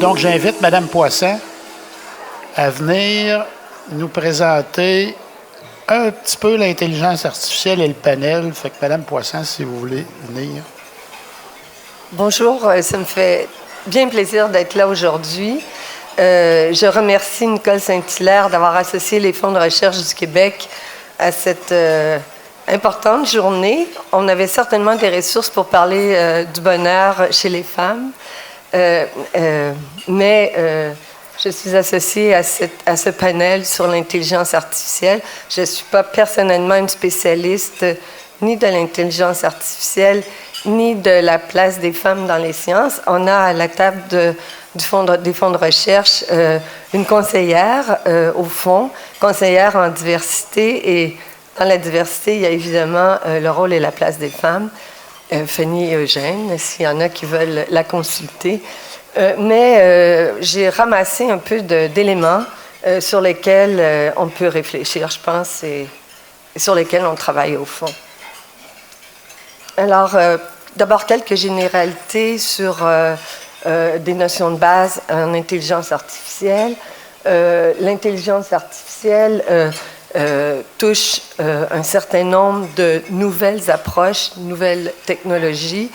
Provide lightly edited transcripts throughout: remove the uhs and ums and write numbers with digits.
Donc, j'invite Mme Poisson à venir nous présenter un petit peu l'intelligence artificielle et le panel. Fait que Mme Poisson, si vous voulez venir. Bonjour, ça me fait bien plaisir d'être là aujourd'hui. Je remercie Nicole Saint-Hilaire d'avoir associé les fonds de recherche du Québec à cette importante journée. On avait certainement des ressources pour parler du bonheur chez les femmes, mais je suis associée à ce panel sur l'intelligence artificielle. Je ne suis pas personnellement une spécialiste ni de l'intelligence artificielle, ni de la place des femmes dans les sciences. On a à la table des fonds de recherche une conseillère au fond, conseillère en diversité, et dans la diversité, il y a évidemment le rôle et la place des femmes. Fanny et Eugène, s'il y en a qui veulent la consulter. Mais j'ai ramassé un peu d'éléments sur lesquels on peut réfléchir, je pense, et sur lesquels on travaille au fond. Alors, d'abord, quelques généralités sur des notions de base en intelligence artificielle. L'intelligence artificielle touche un certain nombre de nouvelles approches, nouvelles technologies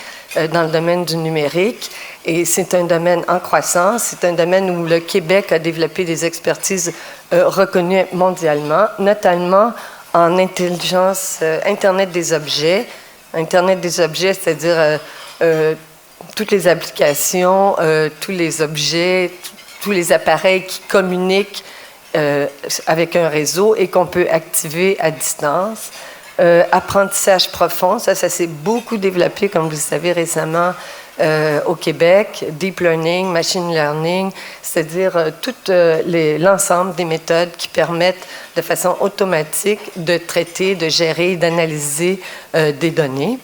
dans le domaine du numérique. Et c'est un domaine en croissance. C'est un domaine où le Québec a développé des expertises reconnues mondialement, notamment en intelligence Internet des objets. Internet des objets, c'est-à-dire toutes les applications, tous les objets, tous les appareils qui communiquent avec un réseau et qu'on peut activer à distance. Apprentissage profond, ça s'est beaucoup développé, comme vous le savez récemment, au Québec. Deep learning, machine learning, c'est-à-dire tout l'ensemble des méthodes qui permettent de façon automatique de traiter, de gérer, d'analyser des données.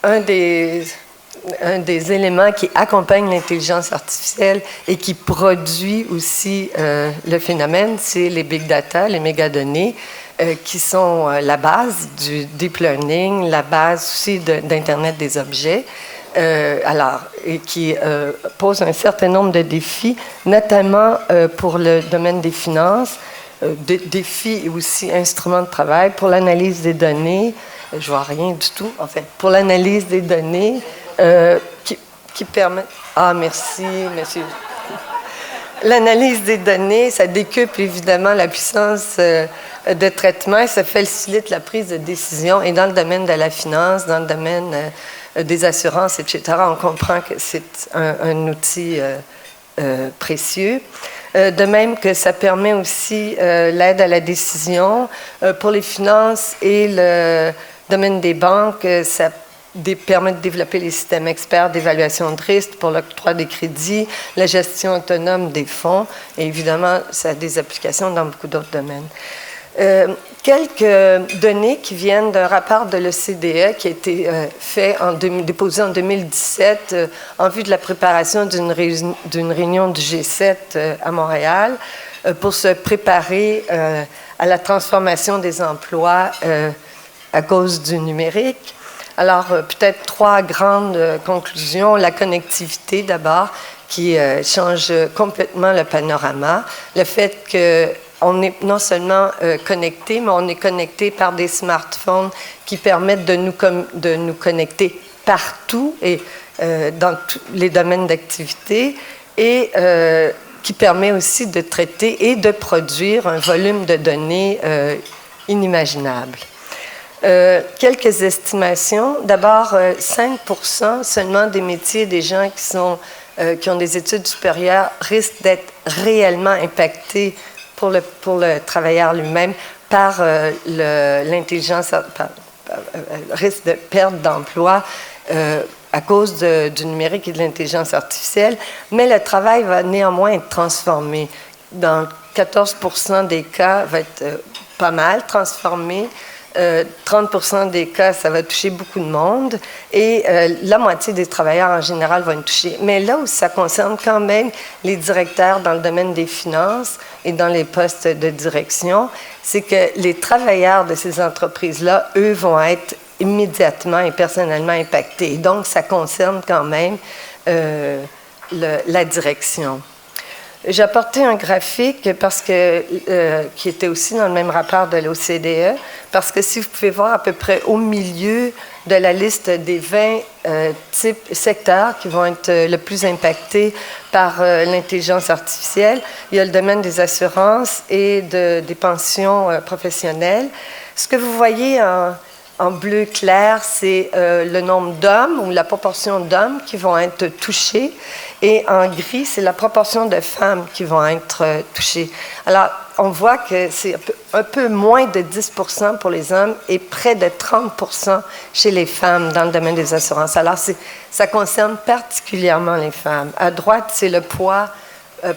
Un des éléments qui accompagne l'intelligence artificielle et qui produit aussi le phénomène, c'est les big data, les mégadonnées, qui sont la base du deep learning, la base aussi d'Internet des objets, et qui pose un certain nombre de défis, notamment pour le domaine des finances, défis et aussi instruments de travail pour l'analyse des données. Je vois rien du tout, en fait, pour l'analyse des données qui permet... Ah, merci, monsieur. L'analyse des données, ça décuple évidemment la puissance de traitement et ça facilite la prise de décision. Et dans le domaine de la finance, dans le domaine des assurances, etc., on comprend que c'est un outil précieux. De même que ça permet aussi l'aide à la décision. Pour les finances et le domaine des banques, ça permet de développer les systèmes experts d'évaluation de risque pour l'octroi des crédits, la gestion autonome des fonds, et évidemment, ça a des applications dans beaucoup d'autres domaines. Quelques données qui viennent d'un rapport de l'OCDE qui a été déposé en 2017 en vue de la préparation d'une réunion du G7 à Montréal pour se préparer à la transformation des emplois à cause du numérique. Alors, peut-être trois grandes conclusions. La connectivité, d'abord, qui change complètement le panorama. Le fait qu'on est non seulement connecté, mais on est connecté par des smartphones qui permettent de nous connecter partout et dans tous les domaines d'activité et qui permet aussi de traiter et de produire un volume de données inimaginable. Quelques estimations. D'abord, 5% seulement des métiers des gens qui ont des études supérieures risquent d'être réellement impactés pour le travailleur lui-même par l'intelligence, risque de perte d'emploi à cause du numérique et de l'intelligence artificielle. Mais le travail va néanmoins être transformé. Dans 14% des cas, va être pas mal transformé. 30% des cas, ça va toucher beaucoup de monde et la moitié des travailleurs en général vont être touchés. Mais là où ça concerne quand même les directeurs dans le domaine des finances et dans les postes de direction, c'est que les travailleurs de ces entreprises-là, eux, vont être immédiatement et personnellement impactés. Et donc, ça concerne quand même la direction. J'ai apporté un graphique parce qui était aussi dans le même rapport de l'OCDE, parce que si vous pouvez voir à peu près au milieu de la liste des 20 secteurs qui vont être le plus impactés par l'intelligence artificielle, il y a le domaine des assurances et des pensions professionnelles. Ce que vous voyez en bleu clair, c'est le nombre d'hommes ou la proportion d'hommes qui vont être touchés. Et en gris, c'est la proportion de femmes qui vont être touchées. Alors, on voit que c'est un peu moins de 10% pour les hommes et près de 30% chez les femmes dans le domaine des assurances. Alors, ça concerne particulièrement les femmes. À droite, c'est le poids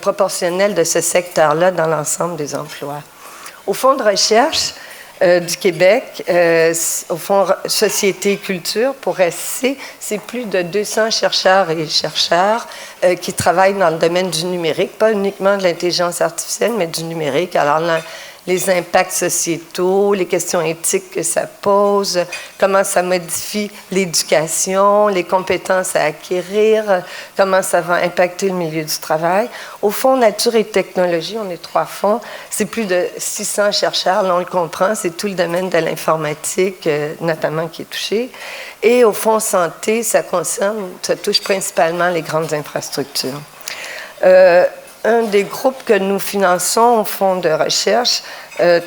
proportionnel de ce secteur-là dans l'ensemble des emplois. Au Fonds de recherche du Québec, au Fonds Société et Culture, pour SC, c'est plus de 200 chercheurs et chercheurs qui travaillent dans le domaine du numérique, pas uniquement de l'intelligence artificielle, mais du numérique. Alors, les impacts sociétaux, les questions éthiques que ça pose, comment ça modifie l'éducation, les compétences à acquérir, comment ça va impacter le milieu du travail. Au Fonds Nature et Technologie, on est 3 fonds, c'est plus de 600 chercheurs, là on le comprend, c'est tout le domaine de l'informatique notamment qui est touché. Et au Fonds Santé, ça touche principalement les grandes infrastructures. Un des groupes que nous finançons au Fonds de recherche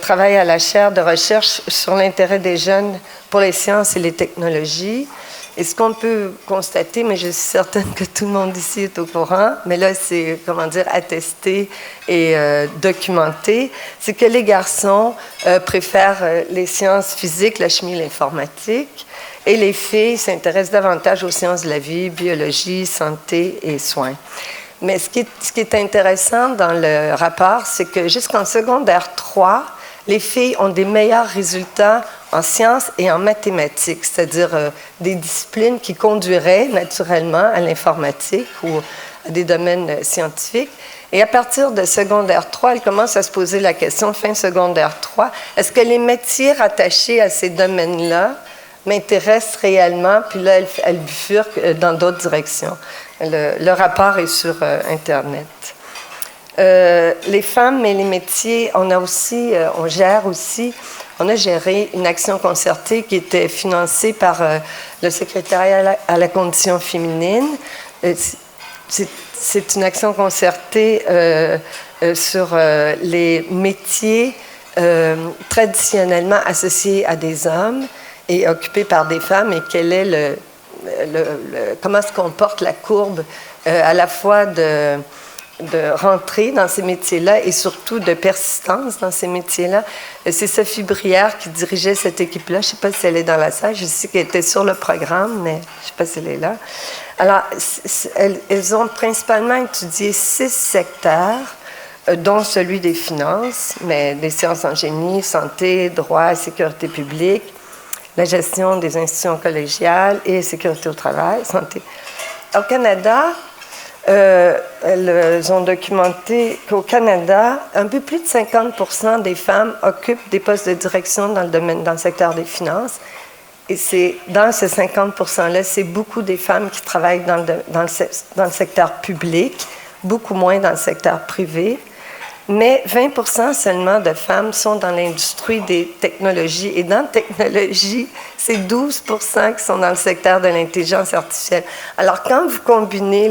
travaille à la chaire de recherche sur l'intérêt des jeunes pour les sciences et les technologies. Et ce qu'on peut constater, mais je suis certaine que tout le monde ici est au courant, mais là, c'est, attesté et documenté, c'est que les garçons préfèrent les sciences physiques, la chimie, l'informatique, et les filles s'intéressent davantage aux sciences de la vie, biologie, santé et soins. Mais ce qui est intéressant dans le rapport, c'est que jusqu'en secondaire 3, les filles ont des meilleurs résultats en sciences et en mathématiques, c'est-à-dire des disciplines qui conduiraient naturellement à l'informatique ou à des domaines scientifiques. Et à partir de secondaire 3, elles commencent à se poser la question, fin secondaire 3, est-ce que les métiers rattachés à ces domaines-là m'intéressent réellement? Puis là, elles bifurquent dans d'autres directions. Le rapport est sur Internet. Les femmes et les métiers, on a géré une action concertée qui était financée par le secrétariat à la condition féminine. C'est une action concertée sur les métiers traditionnellement associés à des hommes et occupés par des femmes, et quel est comment se comporte la courbe à la fois de rentrée dans ces métiers-là et surtout de persistance dans ces métiers-là. C'est Sophie Brière qui dirigeait cette équipe-là. Je ne sais pas si elle est dans la salle. Je sais qu'elle était sur le programme, mais je ne sais pas si elle est là. Alors, elles ont principalement étudié 6 secteurs, dont celui des finances, mais des sciences en génie, santé, droit, sécurité publique, la gestion des institutions collégiales et sécurité au travail, santé. Au Canada, elles ont documenté qu'au Canada, un peu plus de 50% des femmes occupent des postes de direction dans le secteur des finances. Et c'est dans ces 50%-là, c'est beaucoup des femmes qui travaillent dans le secteur public, beaucoup moins dans le secteur privé. Mais 20% seulement de femmes sont dans l'industrie des technologies. Et dans la technologie, c'est 12% qui sont dans le secteur de l'intelligence artificielle. Alors, quand vous combinez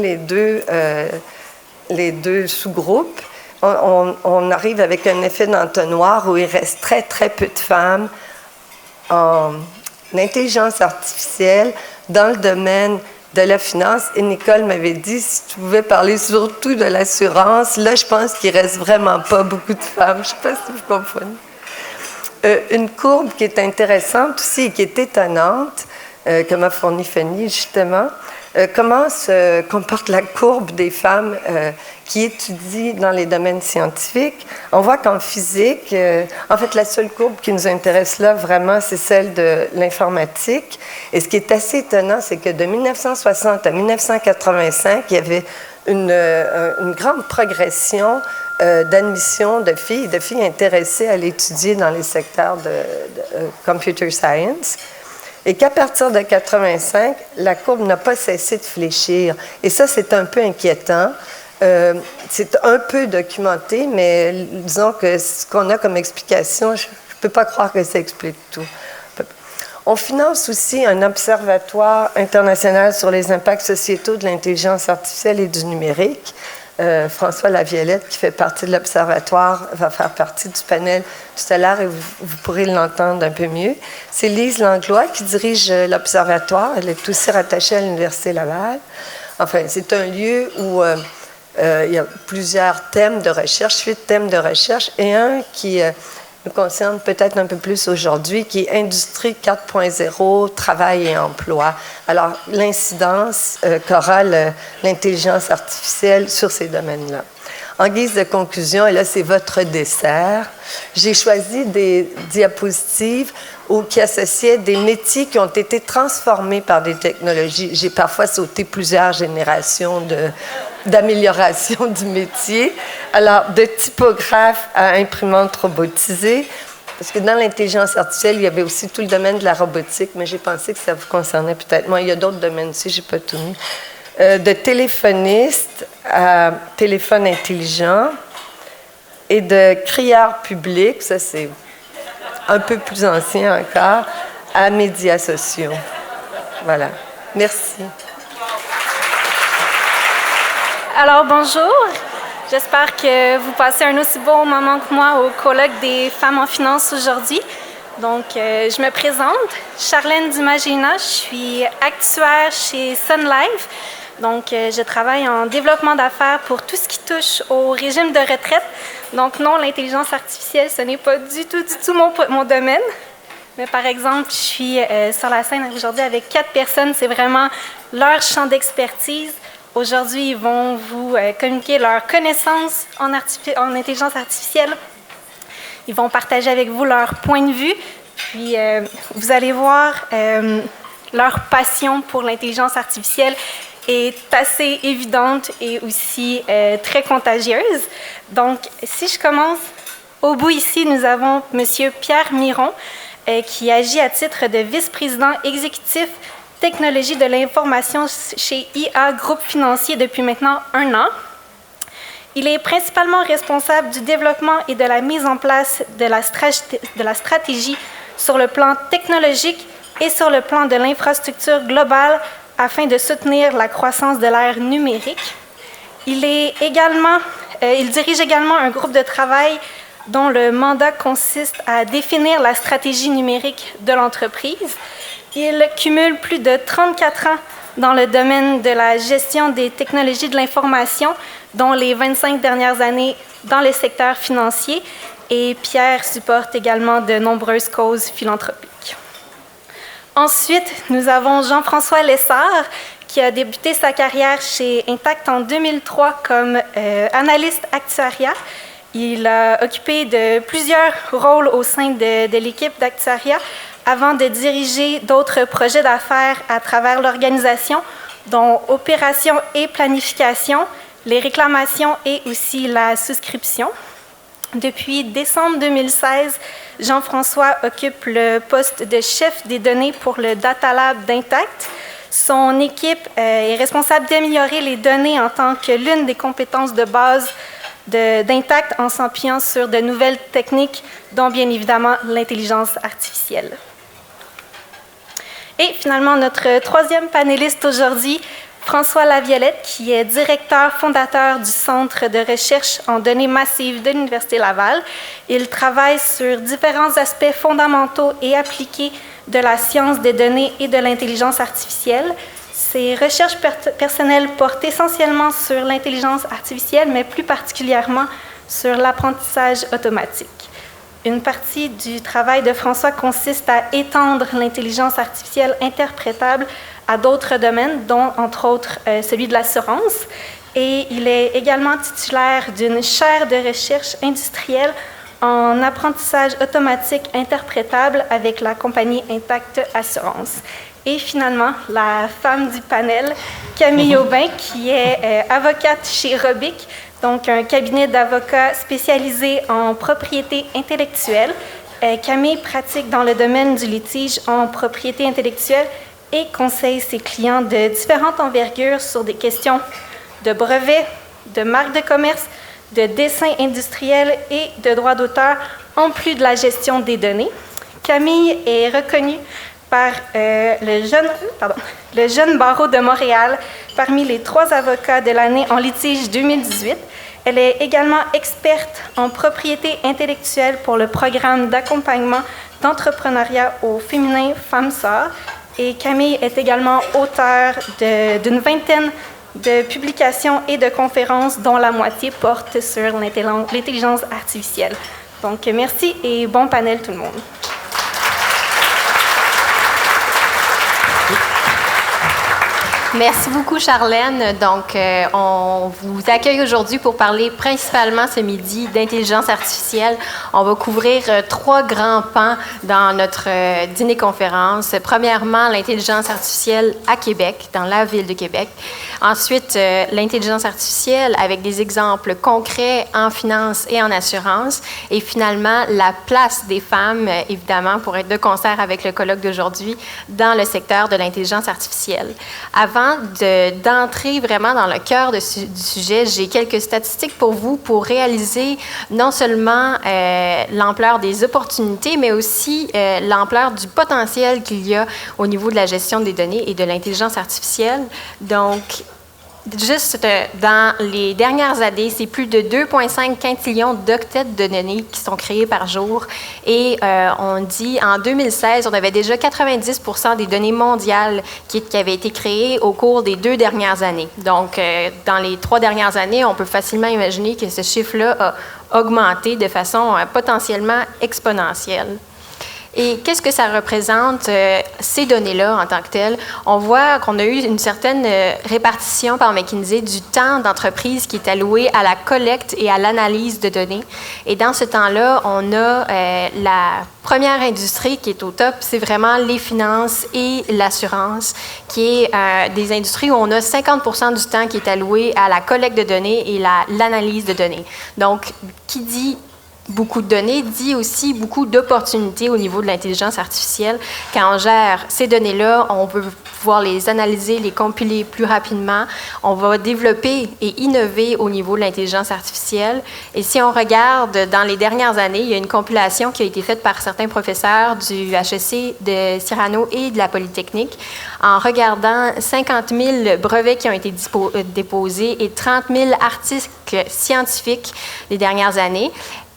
les deux sous-groupes, on arrive avec un effet d'entonnoir où il reste très, très peu de femmes en intelligence artificielle dans le domaine de la finance. Et Nicole m'avait dit, si tu pouvais parler surtout de l'assurance, là, je pense qu'il ne reste vraiment pas beaucoup de femmes. Je ne sais pas si vous comprenez. Une courbe qui est intéressante aussi et qui est étonnante, que m'a fournie Fanny, justement, comment se comporte la courbe des femmes qui étudient dans les domaines scientifiques. On voit qu'en physique, en fait, la seule courbe qui nous intéresse là, vraiment, c'est celle de l'informatique. Et ce qui est assez étonnant, c'est que de 1960 à 1985, il y avait une grande progression d'admission de filles intéressées à l'étudier dans les secteurs de computer science. et qu'à partir de 85, la courbe n'a pas cessé de fléchir. Et ça, c'est un peu inquiétant. C'est un peu documenté, mais disons que ce qu'on a comme explication, je ne peux pas croire que ça explique tout. On finance aussi un observatoire international sur les impacts sociétaux de l'intelligence artificielle et du numérique. François Laviolette, qui fait partie de l'observatoire, va faire partie du panel tout à l'heure et vous pourrez l'entendre un peu mieux. C'est Lise Langlois qui dirige l'observatoire. Elle est aussi rattachée à l'Université Laval. Enfin, c'est un lieu où il y a plusieurs thèmes de recherche, 8 thèmes de recherche, et un qui nous concerne peut-être un peu plus aujourd'hui, qui est Industrie 4.0, travail et emploi. Alors, l'incidence qu'aura l'intelligence artificielle sur ces domaines-là. En guise de conclusion, et là, c'est votre dessert, j'ai choisi des diapositives qui associaient des métiers qui ont été transformés par des technologies. J'ai parfois sauté plusieurs générations d'amélioration du métier. Alors, de typographe à imprimante robotisée, parce que dans l'intelligence artificielle, il y avait aussi tout le domaine de la robotique, mais j'ai pensé que ça vous concernait peut-être. Moi, il y a d'autres domaines aussi, je n'ai pas tout mis. De téléphoniste à téléphone intelligent et de crieur public, ça c'est un peu plus ancien encore, à médias sociaux. Voilà. Merci. Alors, bonjour. J'espère que vous passez un aussi bon moment que moi au colloque des femmes en finance aujourd'hui. Donc, je me présente, Charlène Dumagina, je suis actuaire chez Sun Life. Donc, je travaille en développement d'affaires pour tout ce qui touche au régime de retraite. Donc, non, l'intelligence artificielle, ce n'est pas du tout mon domaine. Mais par exemple, je suis sur la scène aujourd'hui avec 4 personnes. C'est vraiment leur champ d'expertise. Aujourd'hui, ils vont vous communiquer leurs connaissances en intelligence artificielle. Ils vont partager avec vous leur point de vue. Puis, vous allez voir leur passion pour l'intelligence artificielle est assez évidente et aussi très contagieuse. Donc, si je commence, au bout ici, nous avons M. Pierre Miron, qui agit à titre de vice-président exécutif technologie de l'information chez IA Groupe Financier depuis maintenant 1 an. Il est principalement responsable du développement et de la mise en place de la stratégie sur le plan technologique et sur le plan de l'infrastructure globale afin de soutenir la croissance de l'ère numérique. Il dirige également un groupe de travail dont le mandat consiste à définir la stratégie numérique de l'entreprise. Il cumule plus de 34 ans dans le domaine de la gestion des technologies de l'information, dont les 25 dernières années dans le secteur financier. Et Pierre supporte également de nombreuses causes philanthropiques. Ensuite, nous avons Jean-François Lessard, qui a débuté sa carrière chez Intact en 2003 comme analyste actuariat. Il a occupé de plusieurs rôles au sein de l'équipe d'actuariat avant de diriger d'autres projets d'affaires à travers l'organisation, dont opération et planification, les réclamations et aussi la souscription. Depuis décembre 2016, Jean-François occupe le poste de chef des données pour le Data Lab d'Intact. Son équipe est responsable d'améliorer les données en tant que l'une des compétences de base d'Intact en s'appuyant sur de nouvelles techniques, dont bien évidemment l'intelligence artificielle. Et finalement, notre troisième panéliste aujourd'hui, François Laviolette, qui est directeur fondateur du Centre de recherche en données massives de l'Université Laval. Il travaille sur différents aspects fondamentaux et appliqués de la science des données et de l'intelligence artificielle. Ses recherches personnelles portent essentiellement sur l'intelligence artificielle, mais plus particulièrement sur l'apprentissage automatique. Une partie du travail de François consiste à étendre l'intelligence artificielle interprétable à d'autres domaines, dont entre autres celui de l'assurance. Et il est également titulaire d'une chaire de recherche industrielle en apprentissage automatique interprétable avec la compagnie Intact Assurance. Et finalement, la femme du panel, Camille Aubin, qui est avocate chez Robic, donc un cabinet d'avocats spécialisé en propriété intellectuelle. Camille pratique dans le domaine du litige en propriété intellectuelle et conseille ses clients de différentes envergures sur des questions de brevets, de marques de commerce, de dessin industriel et de droit d'auteur, en plus de la gestion des données. Camille est reconnue par le jeune barreau de Montréal parmi les 3 avocats de l'année en litige 2018. Elle est également experte en propriété intellectuelle pour le programme d'accompagnement d'entrepreneuriat au féminin FemmeSort. Et Camille est également auteure d'une vingtaine de publications et de conférences dont la moitié porte sur l'intelligence artificielle. Donc, merci et bon panel tout le monde. Merci beaucoup, Charlène. Donc, on vous accueille aujourd'hui pour parler principalement ce midi d'intelligence artificielle. On va couvrir 3 grands pans dans notre dîner-conférence. Premièrement, l'intelligence artificielle à Québec, dans la ville de Québec. Ensuite, l'intelligence artificielle avec des exemples concrets en finance et en assurance. Et finalement, la place des femmes, évidemment, pour être de concert avec le colloque d'aujourd'hui, dans le secteur de l'intelligence artificielle. Avant d'entrer vraiment dans le cœur du sujet, j'ai quelques statistiques pour vous pour réaliser non seulement l'ampleur des opportunités, mais aussi l'ampleur du potentiel qu'il y a au niveau de la gestion des données et de l'intelligence artificielle. Donc, juste dans les dernières années, c'est plus de 2,5 quintillions d'octets de données qui sont créés par jour. Et on dit, en 2016, on avait déjà 90% des données mondiales qui avaient été créées au cours des 2 dernières années. Donc, dans les 3 dernières années, on peut facilement imaginer que ce chiffre-là a augmenté de façon potentiellement exponentielle. Et qu'est-ce que ça représente, ces données-là en tant que telles? On voit qu'on a eu une certaine répartition par McKinsey du temps d'entreprise qui est alloué à la collecte et à l'analyse de données. Et dans ce temps-là, on a la première industrie qui est au top, c'est vraiment les finances et l'assurance, qui est des industries où on a 50% du temps qui est alloué à la collecte de données et l'analyse de données. Donc, qui dit beaucoup de données, dit aussi beaucoup d'opportunités au niveau de l'intelligence artificielle. Quand on gère ces données-là, on peut pouvoir les analyser, les compiler plus rapidement. On va développer et innover au niveau de l'intelligence artificielle. Et si on regarde dans les dernières années, il y a une compilation qui a été faite par certains professeurs du HEC de Cyrano et de la Polytechnique en regardant 50 000 brevets qui ont été déposés et 30 000 articles scientifiques les dernières années.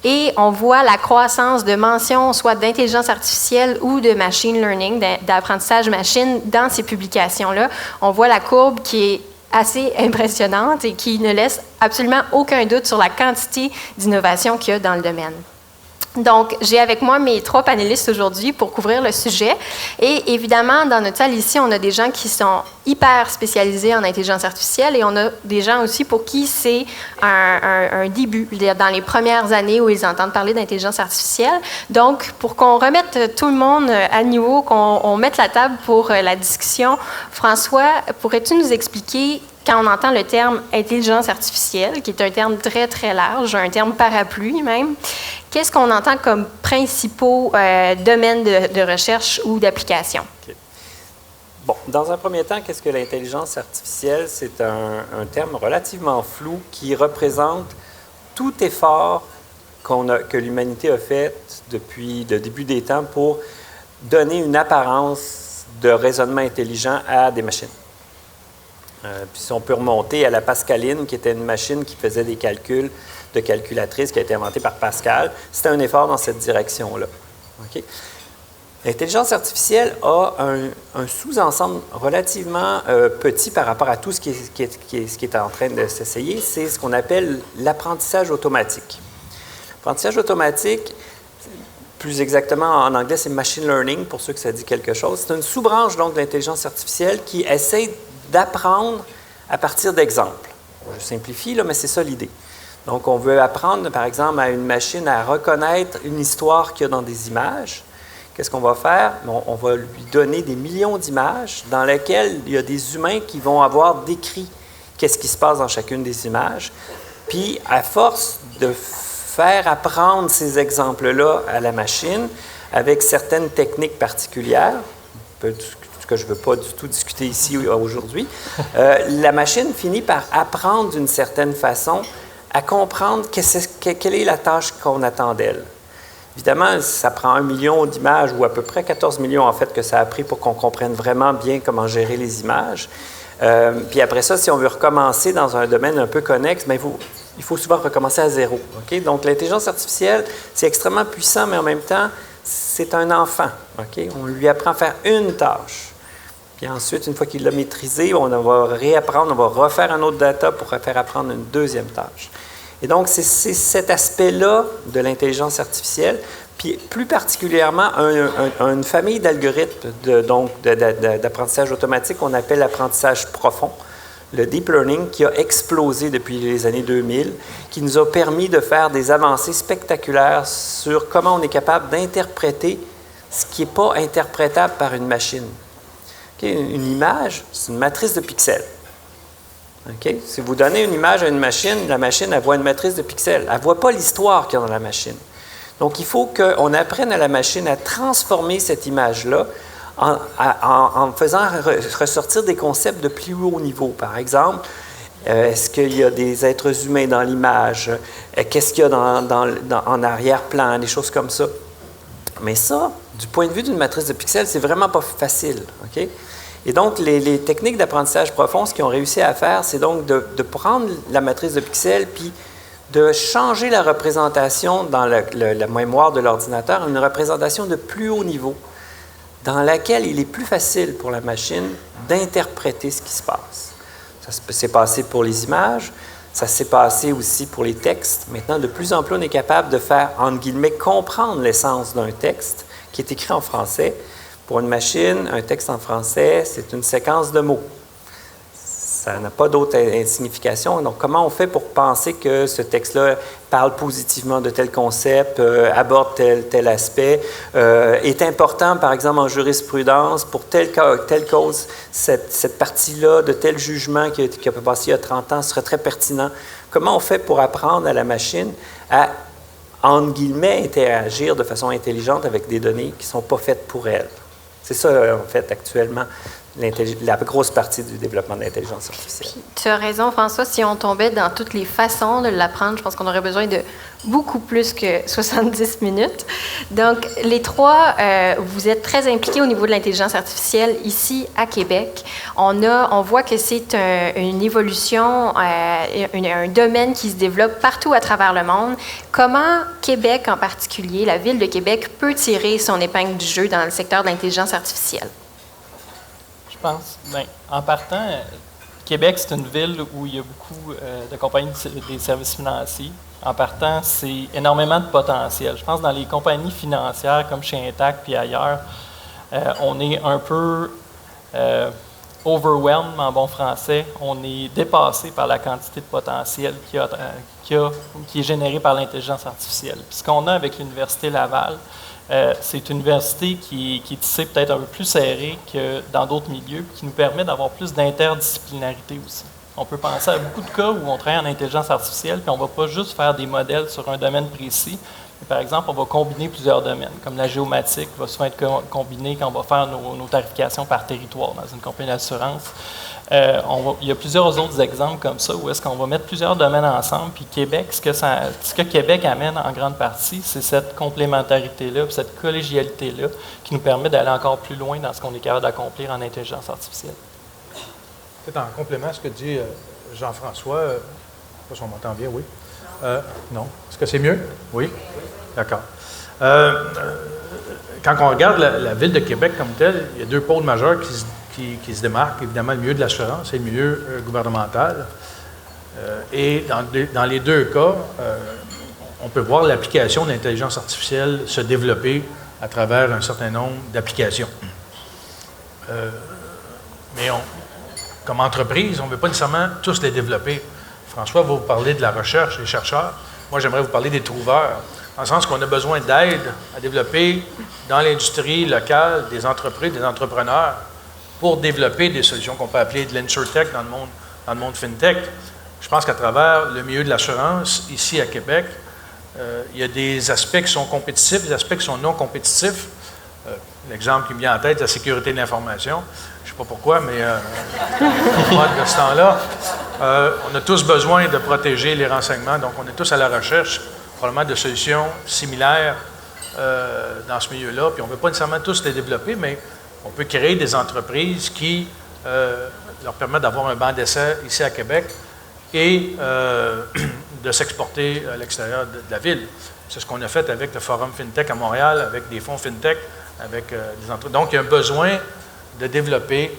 Et on voit la croissance de mentions, soit d'intelligence artificielle ou de machine learning, d'apprentissage machine, dans ces publications-là. On voit la courbe qui est assez impressionnante et qui ne laisse absolument aucun doute sur la quantité d'innovation qu'il y a dans le domaine. Donc, j'ai avec moi mes 3 panélistes aujourd'hui pour couvrir le sujet. Et évidemment, dans notre salle ici, on a des gens qui sont hyper spécialisés en intelligence artificielle et on a des gens aussi pour qui c'est un début, dans les premières années où ils entendent parler d'intelligence artificielle. Donc, pour qu'on remette tout le monde à niveau, qu'on mette la table pour la discussion, François, pourrais-tu nous expliquer, quand on entend le terme intelligence artificielle, qui est un terme très, très large, un terme parapluie même, qu'est-ce qu'on entend comme principaux domaines de recherche ou d'application? Okay. Bon, dans un premier temps, qu'est-ce que l'intelligence artificielle? C'est un terme relativement flou qui représente tout effort que l'humanité a fait depuis le début des temps pour donner une apparence de raisonnement intelligent à des machines. Puis si on peut remonter à la Pascaline, qui était une machine qui faisait des calculs de calculatrice qui a été inventée par Pascal, c'était un effort dans cette direction-là. Okay? L'intelligence artificielle a un sous-ensemble relativement petit par rapport à tout ce qui est en train de s'essayer. C'est ce qu'on appelle l'apprentissage automatique. L'apprentissage automatique, plus exactement en anglais, c'est machine learning, pour ceux que ça dit quelque chose. C'est une sous-branche donc de l'intelligence artificielle qui essaie d'apprendre à partir d'exemples. Je simplifie, là, mais c'est ça l'idée. Donc, on veut apprendre, par exemple, à une machine à reconnaître une histoire qu'il y a dans des images. Qu'est-ce qu'on va faire? On va lui donner des millions d'images dans lesquelles il y a des humains qui vont avoir décrit qu'est-ce qui se passe dans chacune des images. Puis, à force de faire apprendre ces exemples-là à la machine avec certaines techniques particulières, que je ne veux pas du tout discuter ici aujourd'hui, la machine finit par apprendre d'une certaine façon à comprendre quelle est la tâche qu'on attend d'elle. Évidemment, ça prend 1 million d'images, ou à peu près 14 millions en fait, que ça a pris pour qu'on comprenne vraiment bien comment gérer les images. Puis après ça, si on veut recommencer dans un domaine un peu connexe, bien, il faut souvent recommencer à zéro. Okay? Donc, l'intelligence artificielle, c'est extrêmement puissant, mais en même temps, c'est un enfant. Okay? On lui apprend à faire une tâche. Puis ensuite, une fois qu'il l'a maîtrisé, on va réapprendre, on va refaire un autre data pour faire apprendre une deuxième tâche. Et donc, c'est cet aspect-là de l'intelligence artificielle, puis plus particulièrement une famille d'algorithmes d'apprentissage automatique qu'on appelle l'apprentissage profond, le deep learning, qui a explosé depuis les années 2000, qui nous a permis de faire des avancées spectaculaires sur comment on est capable d'interpréter ce qui n'est pas interprétable par une machine. Okay? Une image, c'est une matrice de pixels. Okay? Si vous donnez une image à une machine, la machine, elle voit une matrice de pixels. Elle ne voit pas l'histoire qu'il y a dans la machine. Donc, il faut qu'on apprenne à la machine à transformer cette image-là en faisant ressortir des concepts de plus haut niveau. Par exemple, est-ce qu'il y a des êtres humains dans l'image? Qu'est-ce qu'il y a en arrière-plan? Des choses comme ça. Mais ça, du point de vue d'une matrice de pixels, c'est vraiment pas facile. Okay? Et donc, les techniques d'apprentissage profond, ce qu'ils ont réussi à faire, c'est donc de prendre la matrice de pixels puis de changer la représentation dans la mémoire de l'ordinateur à une représentation de plus haut niveau, dans laquelle il est plus facile pour la machine d'interpréter ce qui se passe. Ça s'est passé pour les images, ça s'est passé aussi pour les textes. Maintenant, de plus en plus, on est capable de faire, entre guillemets, comprendre l'essence d'un texte qui est écrit en français. Pour une machine, un texte en français, c'est une séquence de mots. Ça n'a pas d'autre signification. Donc, comment on fait pour penser que ce texte-là parle positivement de tel concept, aborde tel aspect, est important, par exemple, en jurisprudence, pour telle cause, cette partie-là de tel jugement qui a passé il y a 30 ans serait très pertinent. Comment on fait pour apprendre à la machine à, entre guillemets, interagir de façon intelligente avec des données qui ne sont pas faites pour elle? C'est ça, en fait, actuellement, la grosse partie du développement de l'intelligence artificielle. Puis, tu as raison, François. Si on tombait dans toutes les façons de l'apprendre, je pense qu'on aurait besoin de beaucoup plus que 70 minutes. Donc, les trois, vous êtes très impliqués au niveau de l'intelligence artificielle ici à Québec. On voit que c'est une évolution, un domaine qui se développe partout à travers le monde. Comment Québec en particulier, la ville de Québec, peut tirer son épingle du jeu dans le secteur de l'intelligence artificielle? Je pense. Bien, en partant, Québec, c'est une ville où il y a beaucoup de compagnies des services financiers. En partant, c'est énormément de potentiel. Je pense que dans les compagnies financières comme chez Intact puis ailleurs, on est un peu overwhelmed en bon français. On est dépassé par la quantité de potentiel qui est générée par l'intelligence artificielle. Puis ce qu'on a avec l'Université Laval, c'est une université qui est tissée peut-être un peu plus serrée que dans d'autres milieux, qui nous permet d'avoir plus d'interdisciplinarité aussi. On peut penser à beaucoup de cas où on travaille en intelligence artificielle, puis on ne va pas juste faire des modèles sur un domaine précis. Mais par exemple, on va combiner plusieurs domaines, comme la géomatique va souvent être combinée quand on va faire nos tarifications par territoire dans une compagnie d'assurance. Il y a plusieurs autres exemples comme ça où est-ce qu'on va mettre plusieurs domaines ensemble. Puis Québec, ce que Québec amène en grande partie, c'est cette complémentarité-là, puis cette collégialité-là qui nous permet d'aller encore plus loin dans ce qu'on est capable d'accomplir en intelligence artificielle. Peut-être en complément à ce que dit Jean-François, je ne sais pas si on m'entend bien, oui. Non. Est-ce que c'est mieux? Oui? D'accord. Quand on regarde la ville de Québec comme telle, il y a deux pôles majeurs qui se démarquent. Évidemment, le milieu de l'assurance et le milieu gouvernemental. Et dans les deux cas, on peut voir l'application de l'intelligence artificielle se développer à travers un certain nombre d'applications. Mais comme entreprise, on ne veut pas nécessairement tous les développer. François va vous parler de la recherche, des chercheurs. Moi, j'aimerais vous parler des trouveurs, dans le sens qu'on a besoin d'aide à développer dans l'industrie locale des entreprises, des entrepreneurs, pour développer des solutions qu'on peut appeler de l'insurtech dans le monde fintech. Je pense qu'à travers le milieu de l'assurance, ici à Québec, Il y a des aspects qui sont compétitifs, des aspects qui sont non compétitifs. L'exemple qui me vient en tête, la sécurité de l'information. Je ne sais pas pourquoi, mais de ce temps-là, on a tous besoin de protéger les renseignements, donc on est tous à la recherche probablement de solutions similaires dans ce milieu-là. Puis on ne veut pas nécessairement tous les développer, mais on peut créer des entreprises qui leur permettent d'avoir un banc d'essai ici à Québec et de s'exporter à l'extérieur de la ville. C'est ce qu'on a fait avec le Forum FinTech à Montréal, avec des fonds FinTech, avec des entreprises. Donc, il y a un besoin de développer,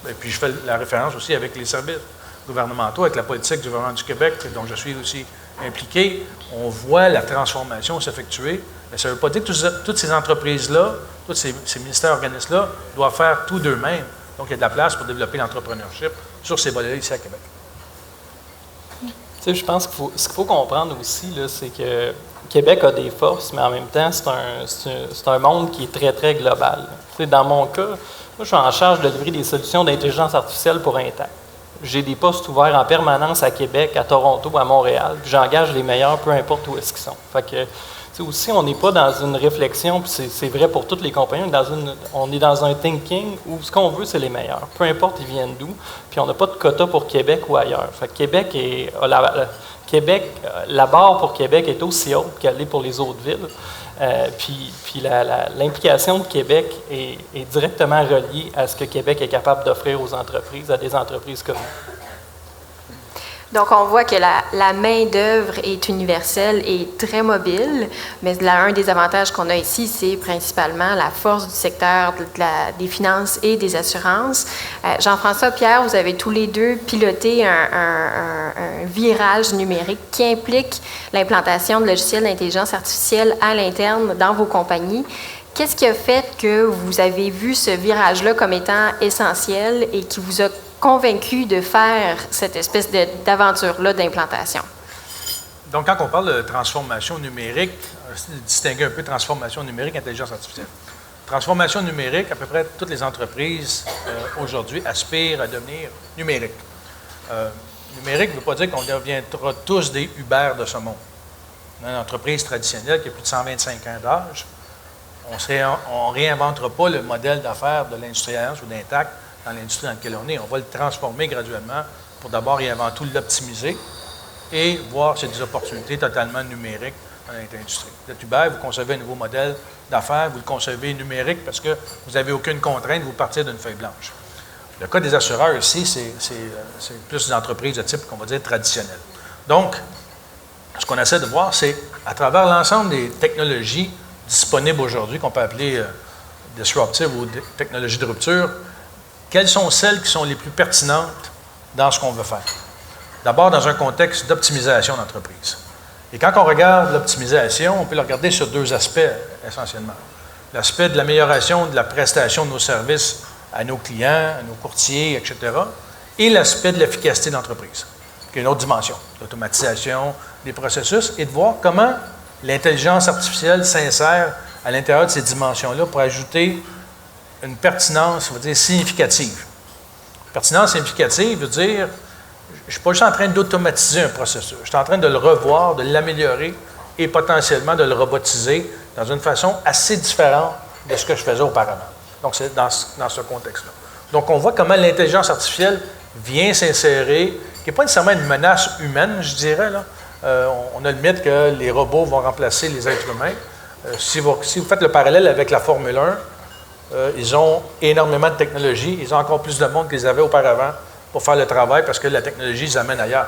et puis je fais la référence aussi avec les services gouvernementaux, avec la politique du gouvernement du Québec, dont je suis aussi impliqué. On voit la transformation s'effectuer, mais ça ne veut pas dire que toutes ces entreprises-là, tous ces ministères organismes-là doivent faire tout d'eux-mêmes. Donc, il y a de la place pour développer l'entrepreneurship sur ces volets-là ici à Québec. Tu sais, je pense ce qu'il faut comprendre aussi, là, c'est que Québec a des forces, mais en même temps, c'est un monde qui est très, très global. Tu sais, dans mon cas, moi, je suis en charge de livrer des solutions d'intelligence artificielle pour Intact. J'ai des postes ouverts en permanence à Québec, à Toronto, à Montréal, puis j'engage les meilleurs, peu importe où est-ce qu'ils sont. Fait que, aussi, on n'est pas dans une réflexion, puis c'est vrai pour toutes les compagnies, on est dans un thinking où ce qu'on veut, c'est les meilleurs. Peu importe ils viennent d'où, puis on n'a pas de quota pour Québec ou ailleurs. Fait que la barre pour Québec est aussi haute qu'elle est pour les autres villes. Puis l'implication de Québec est directement reliée à ce que Québec est capable d'offrir aux entreprises, à des entreprises comme nous. Donc, on voit que la main-d'œuvre est universelle et très mobile, mais un des avantages qu'on a ici, c'est principalement la force du secteur des finances et des assurances. Jean-François, Pierre, vous avez tous les deux piloté un virage numérique qui implique l'implantation de logiciels d'intelligence artificielle à l'interne dans vos compagnies. Qu'est-ce qui a fait que vous avez vu ce virage-là comme étant essentiel et qui vous a convaincu de faire cette espèce d'aventure-là d'implantation? Donc, quand on parle de transformation numérique, distinguer un peu transformation numérique et intelligence artificielle. Transformation numérique, à peu près toutes les entreprises aujourd'hui aspirent à devenir numériques. Numérique ne veut pas dire qu'on deviendra tous des Uber de ce monde. On a une entreprise traditionnelle qui a plus de 125 ans d'âge. On ne réinventera pas le modèle d'affaires de l'industrialisation ou d'Intact dans l'industrie dans laquelle on est. On va le transformer graduellement pour d'abord et avant tout l'optimiser et voir s'il y a des opportunités totalement numériques dans l'industrie. Vous êtes Uber, vous concevez un nouveau modèle d'affaires, vous le concevez numérique parce que vous n'avez aucune contrainte, vous partez d'une feuille blanche. Le cas des assureurs ici, c'est plus des entreprises de type, qu'on va dire, traditionnel. Donc, ce qu'on essaie de voir, c'est à travers l'ensemble des technologies disponibles aujourd'hui, qu'on peut appeler disruptive ou technologies de rupture, quelles sont celles qui sont les plus pertinentes dans ce qu'on veut faire? D'abord, dans un contexte d'optimisation d'entreprise. Et quand on regarde l'optimisation, on peut le regarder sur deux aspects essentiellement. L'aspect de l'amélioration de la prestation de nos services à nos clients, à nos courtiers, etc. Et l'aspect de l'efficacité d'entreprise, qui est une autre dimension, l'automatisation des processus, et de voir comment l'intelligence artificielle s'insère à l'intérieur de ces dimensions-là pour ajouter une pertinence, on va dire, significative. Pertinence significative veut dire, je ne suis pas juste en train d'automatiser un processus, je suis en train de le revoir, de l'améliorer et potentiellement de le robotiser dans une façon assez différente de ce que je faisais auparavant. Donc, c'est dans ce contexte-là. Donc, on voit comment l'intelligence artificielle vient s'insérer, qui n'est pas nécessairement une menace humaine, je dirais, là. On a le mythe que les robots vont remplacer les êtres humains. Si vous faites le parallèle avec la Formule 1, ils ont énormément de technologie. Ils ont encore plus de monde qu'ils avaient auparavant pour faire le travail parce que la technologie les amène ailleurs.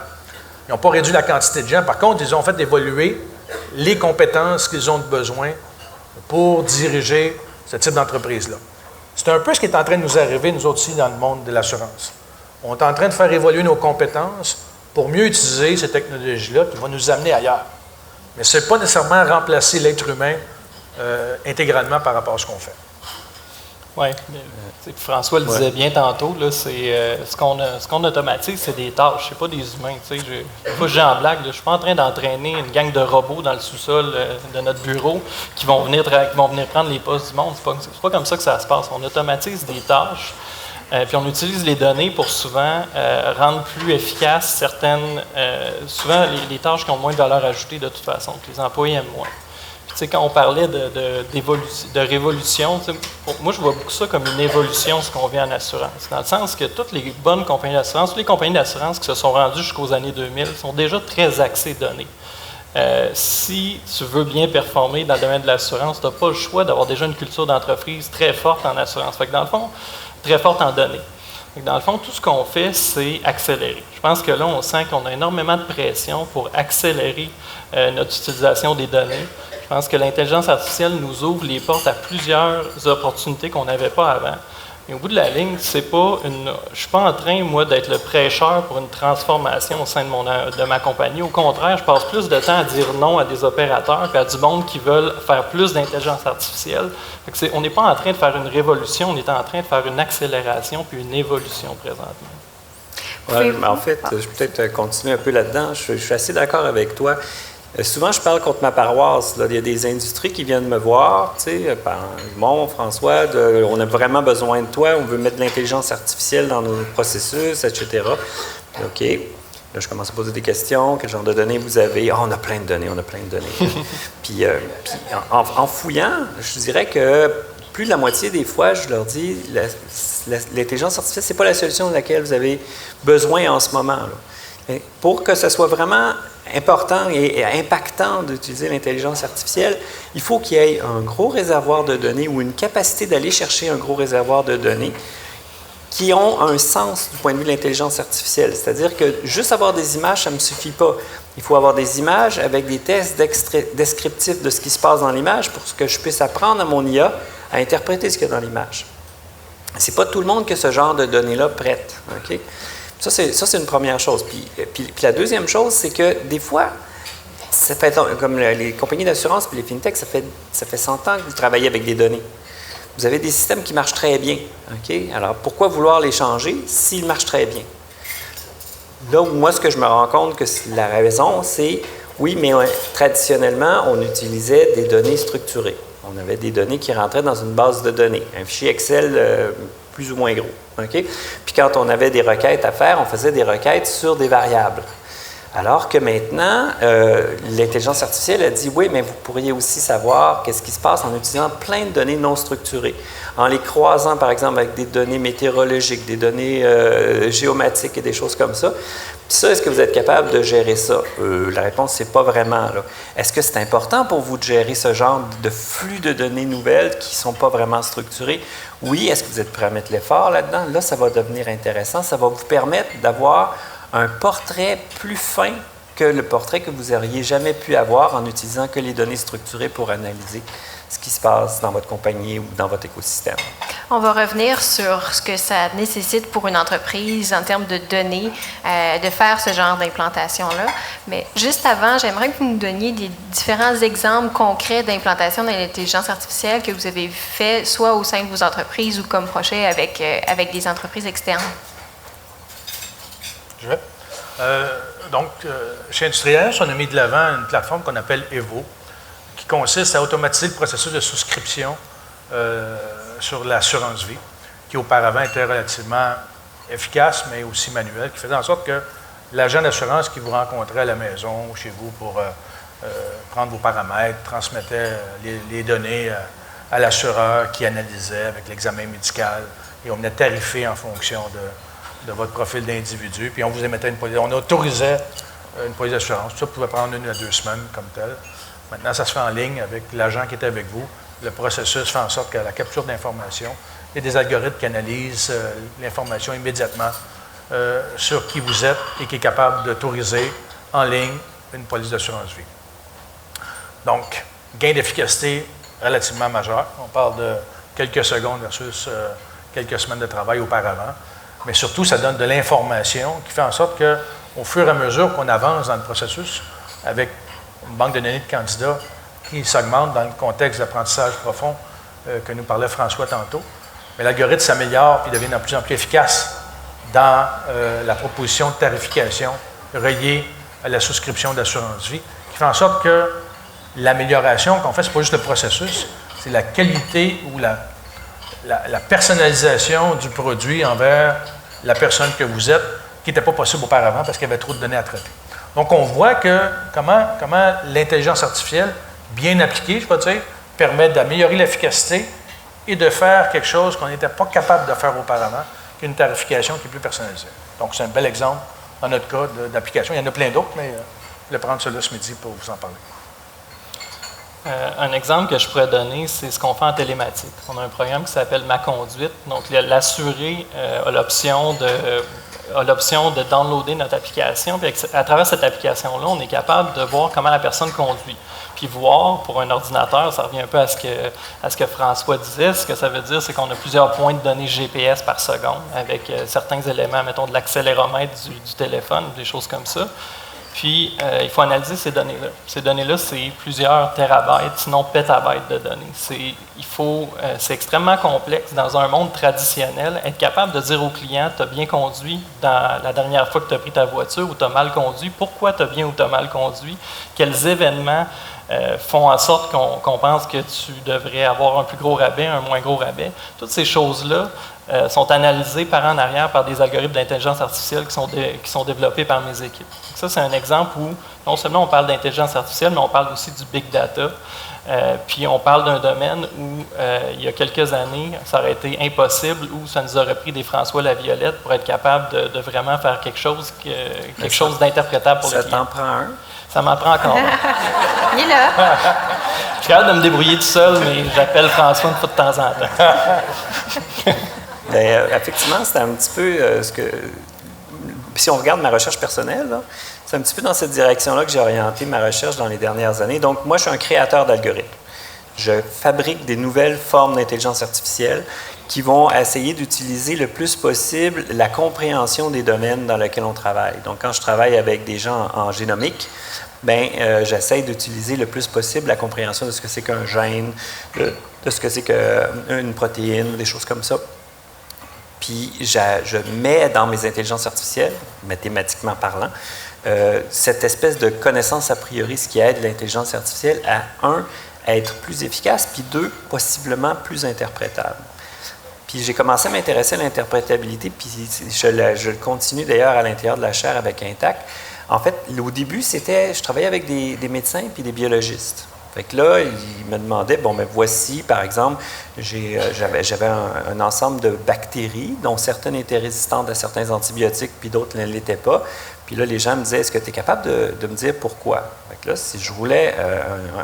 Ils n'ont pas réduit la quantité de gens. Par contre, ils ont fait évoluer les compétences qu'ils ont besoin pour diriger ce type d'entreprise-là. C'est un peu ce qui est en train de nous arriver, nous autres aussi, dans le monde de l'assurance. On est en train de faire évoluer nos compétences pour mieux utiliser ces technologies-là qui vont nous amener ailleurs. Mais ce n'est pas nécessairement remplacer l'être humain intégralement par rapport à ce qu'on fait. Oui, François le disait bien tantôt, là, c'est, ce qu'on automatise, c'est des tâches, c'est pas des humains. Pas j'ai en blague, là, je suis pas en train d'entraîner une gang de robots dans le sous-sol de notre bureau qui vont venir prendre les postes du monde. C'est pas comme ça que ça se passe. On automatise des tâches, puis on utilise les données pour souvent rendre plus efficaces certaines, souvent les tâches qui ont moins de valeur ajoutée de toute façon, que les employés aiment moins. Quand on parlait de révolution, moi, je vois beaucoup ça comme une évolution, ce qu'on vit en assurance. Dans le sens que toutes les bonnes compagnies d'assurance, toutes les compagnies d'assurance qui se sont rendues jusqu'aux années 2000 sont déjà très axées données. Si tu veux bien performer dans le domaine de l'assurance, tu n'as pas le choix d'avoir déjà une culture d'entreprise très forte en assurance. Fait que dans le fond, très forte en données. Fait que dans le fond, tout ce qu'on fait, c'est accélérer. Je pense que là, on sent qu'on a énormément de pression pour accélérer notre utilisation des données. Je pense que l'intelligence artificielle nous ouvre les portes à plusieurs opportunités qu'on n'avait pas avant. Et au bout de la ligne, je ne suis pas en train, moi, d'être le prêcheur pour une transformation au sein de ma compagnie. Au contraire, je passe plus de temps à dire non à des opérateurs et à du monde qui veulent faire plus d'intelligence artificielle. On n'est pas en train de faire une révolution, on est en train de faire une accélération puis une évolution présentement. Ouais, en fait, je peux peut-être continuer un peu là-dedans. Je suis assez d'accord avec toi. Souvent, je parle contre ma paroisse. Là. Il y a des industries qui viennent me voir, tu sais, bon, François, on a vraiment besoin de toi, on veut mettre de l'intelligence artificielle dans nos processus, etc. OK. Là, je commence à poser des questions. Quel genre de données vous avez? Oh, on a plein de données. Puis en fouillant, je dirais que plus de la moitié des fois, je leur dis, l'intelligence artificielle, ce n'est pas la solution de laquelle vous avez besoin en ce moment. Là. Pour que ce soit vraiment important et impactant d'utiliser l'intelligence artificielle, il faut qu'il y ait un gros réservoir de données ou une capacité d'aller chercher un gros réservoir de données qui ont un sens du point de vue de l'intelligence artificielle. C'est-à-dire que juste avoir des images, ça ne me suffit pas. Il faut avoir des images avec des tests descriptifs de ce qui se passe dans l'image pour que je puisse apprendre à mon IA à interpréter ce qu'il y a dans l'image. Ce n'est pas tout le monde qui a ce genre de données-là prêtes. Okay? Ça, c'est une première chose. Puis la deuxième chose, c'est que des fois, ça fait, comme les compagnies d'assurance et les fintechs, ça fait 100 ans que vous travaillez avec des données. Vous avez des systèmes qui marchent très bien. Okay? Alors, pourquoi vouloir les changer s'ils marchent très bien? Là où moi, ce que je me rends compte que la raison, c'est, oui, mais traditionnellement, on utilisait des données structurées. On avait des données qui rentraient dans une base de données, un fichier Excel plus ou moins gros. Okay? Puis quand on avait des requêtes à faire, on faisait des requêtes sur des variables. Alors que maintenant, l'intelligence artificielle a dit, oui, mais vous pourriez aussi savoir qu'est-ce qui se passe en utilisant plein de données non structurées, en les croisant, par exemple, avec des données météorologiques, des données géomatiques et des choses comme ça. Puis ça, est-ce que vous êtes capable de gérer ça? La réponse, c'est pas vraiment. Là. Est-ce que c'est important pour vous de gérer ce genre de flux de données nouvelles qui ne sont pas vraiment structurées? Oui. Est-ce que vous êtes prêt à mettre l'effort là-dedans? Là, ça va devenir intéressant. Ça va vous permettre d'avoir un portrait plus fin que le portrait que vous n'auriez jamais pu avoir en utilisant que les données structurées pour analyser ce qui se passe dans votre compagnie ou dans votre écosystème. On va revenir sur ce que ça nécessite pour une entreprise en termes de données, de faire ce genre d'implantation-là. Mais juste avant, j'aimerais que vous nous donniez des différents exemples concrets d'implantation de l'intelligence artificielle que vous avez fait, soit au sein de vos entreprises ou comme projet avec des entreprises externes. Je vais. Chez Industriels, on a mis de l'avant une plateforme qu'on appelle Evo, qui consiste à automatiser le processus de souscription sur l'assurance vie, qui auparavant était relativement efficace, mais aussi manuel, qui faisait en sorte que l'agent d'assurance qui vous rencontrait à la maison ou chez vous pour prendre vos paramètres, transmettait les données à l'assureur qui analysait avec l'examen médical, et on venait tarifer en fonction de votre profil d'individu, puis on vous émettait une police, on autorisait une police d'assurance. Ça pouvait prendre 1 à 2 semaines comme tel. Maintenant, ça se fait en ligne avec l'agent qui est avec vous. Le processus fait en sorte qu'à la capture d'informations, il y a des algorithmes qui analysent l'information immédiatement sur qui vous êtes et qui est capable d'autoriser en ligne une police d'assurance vie. Donc, gain d'efficacité relativement majeur. On parle de quelques secondes versus quelques semaines de travail auparavant. Mais surtout, ça donne de l'information qui fait en sorte qu'au fur et à mesure qu'on avance dans le processus, avec une banque de données de candidats qui s'augmente dans le contexte d'apprentissage profond que nous parlait François tantôt, mais l'algorithme s'améliore et devient de plus en plus efficace dans la proposition de tarification reliée à la souscription d'assurance vie, qui fait en sorte que l'amélioration qu'on fait, ce n'est pas juste le processus, c'est la qualité ou la personnalisation du produit envers la personne que vous êtes, qui n'était pas possible auparavant parce qu'il y avait trop de données à traiter. Donc, on voit que comment l'intelligence artificielle, bien appliquée, je vais dire, permet d'améliorer l'efficacité et de faire quelque chose qu'on n'était pas capable de faire auparavant, qu'une tarification qui est plus personnalisée. Donc, c'est un bel exemple, dans notre cas, d'application. Il y en a plein d'autres, mais je vais prendre celui-là ce midi pour vous en parler. Un exemple que je pourrais donner, c'est ce qu'on fait en télématique. On a un programme qui s'appelle Ma Conduite. Donc, l'assuré a l'option de downloader notre application. Puis à travers cette application-là, on est capable de voir comment la personne conduit. Puis voir, pour un ordinateur, ça revient un peu à ce que François disait. Ce que ça veut dire, c'est qu'on a plusieurs points de données GPS par seconde avec certains éléments, mettons de l'accéléromètre du téléphone, des choses comme ça. Puis, il faut analyser ces données-là. Ces données-là, c'est plusieurs térabytes, sinon pétabytes de données. C'est extrêmement complexe dans un monde traditionnel. Être capable de dire au client, tu as bien conduit dans la dernière fois que tu as pris ta voiture ou tu as mal conduit, pourquoi tu as bien ou tu as mal conduit, quels événements font en sorte qu'on pense que tu devrais avoir un plus gros rabais, un moins gros rabais. Toutes ces choses-là sont analysées par en arrière par des algorithmes d'intelligence artificielle qui sont développés par mes équipes. Ça, c'est un exemple où non seulement on parle d'intelligence artificielle, mais on parle aussi du big data. Puis on parle d'un domaine où, il y a quelques années, ça aurait été impossible, où ça nous aurait pris des François Laviolette pour être capable de vraiment faire quelque chose d'interprétable pour le client. Ça t'en prend un? Ça m'en prend encore. Il est là. Je suis capable de me débrouiller tout seul, mais j'appelle François une fois de temps en temps. Effectivement, c'est un petit peu ce que... Si on regarde ma recherche personnelle, là, c'est un petit peu dans cette direction-là que j'ai orienté ma recherche dans les dernières années. Donc, moi, je suis un créateur d'algorithmes. Je fabrique des nouvelles formes d'intelligence artificielle qui vont essayer d'utiliser le plus possible la compréhension des domaines dans lesquels on travaille. Donc, quand je travaille avec des gens en génomique, j'essaie d'utiliser le plus possible la compréhension de ce que c'est qu'un gène, de ce que c'est qu'une protéine, des choses comme ça. Puis, je mets dans mes intelligences artificielles, mathématiquement parlant, cette espèce de connaissance a priori, ce qui aide l'intelligence artificielle à, être plus efficace, puis 2, possiblement plus interprétable. Puis j'ai commencé à m'intéresser à l'interprétabilité, puis je le continue d'ailleurs à l'intérieur de la chaire avec Intact. En fait, au début, je travaillais avec des médecins puis des biologistes. Fait que là, ils me demandaient, voici, par exemple, j'avais un ensemble de bactéries, dont certaines étaient résistantes à certains antibiotiques, puis d'autres ne l'étaient pas. Puis là, les gens me disaient, est-ce que tu es capable de me dire pourquoi? Fait que là, si je voulais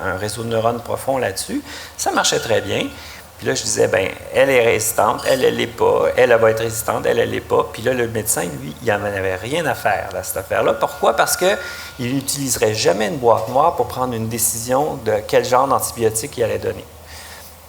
un réseau de neurones profond là-dessus, ça marchait très bien. Puis là, je disais, elle est résistante, elle l'est pas, elle va être résistante, elle l'est pas. Puis là, le médecin, lui, il n'en avait rien à faire, cette affaire-là. Pourquoi? Parce qu'il n'utiliserait jamais une boîte noire pour prendre une décision de quel genre d'antibiotique il allait donner.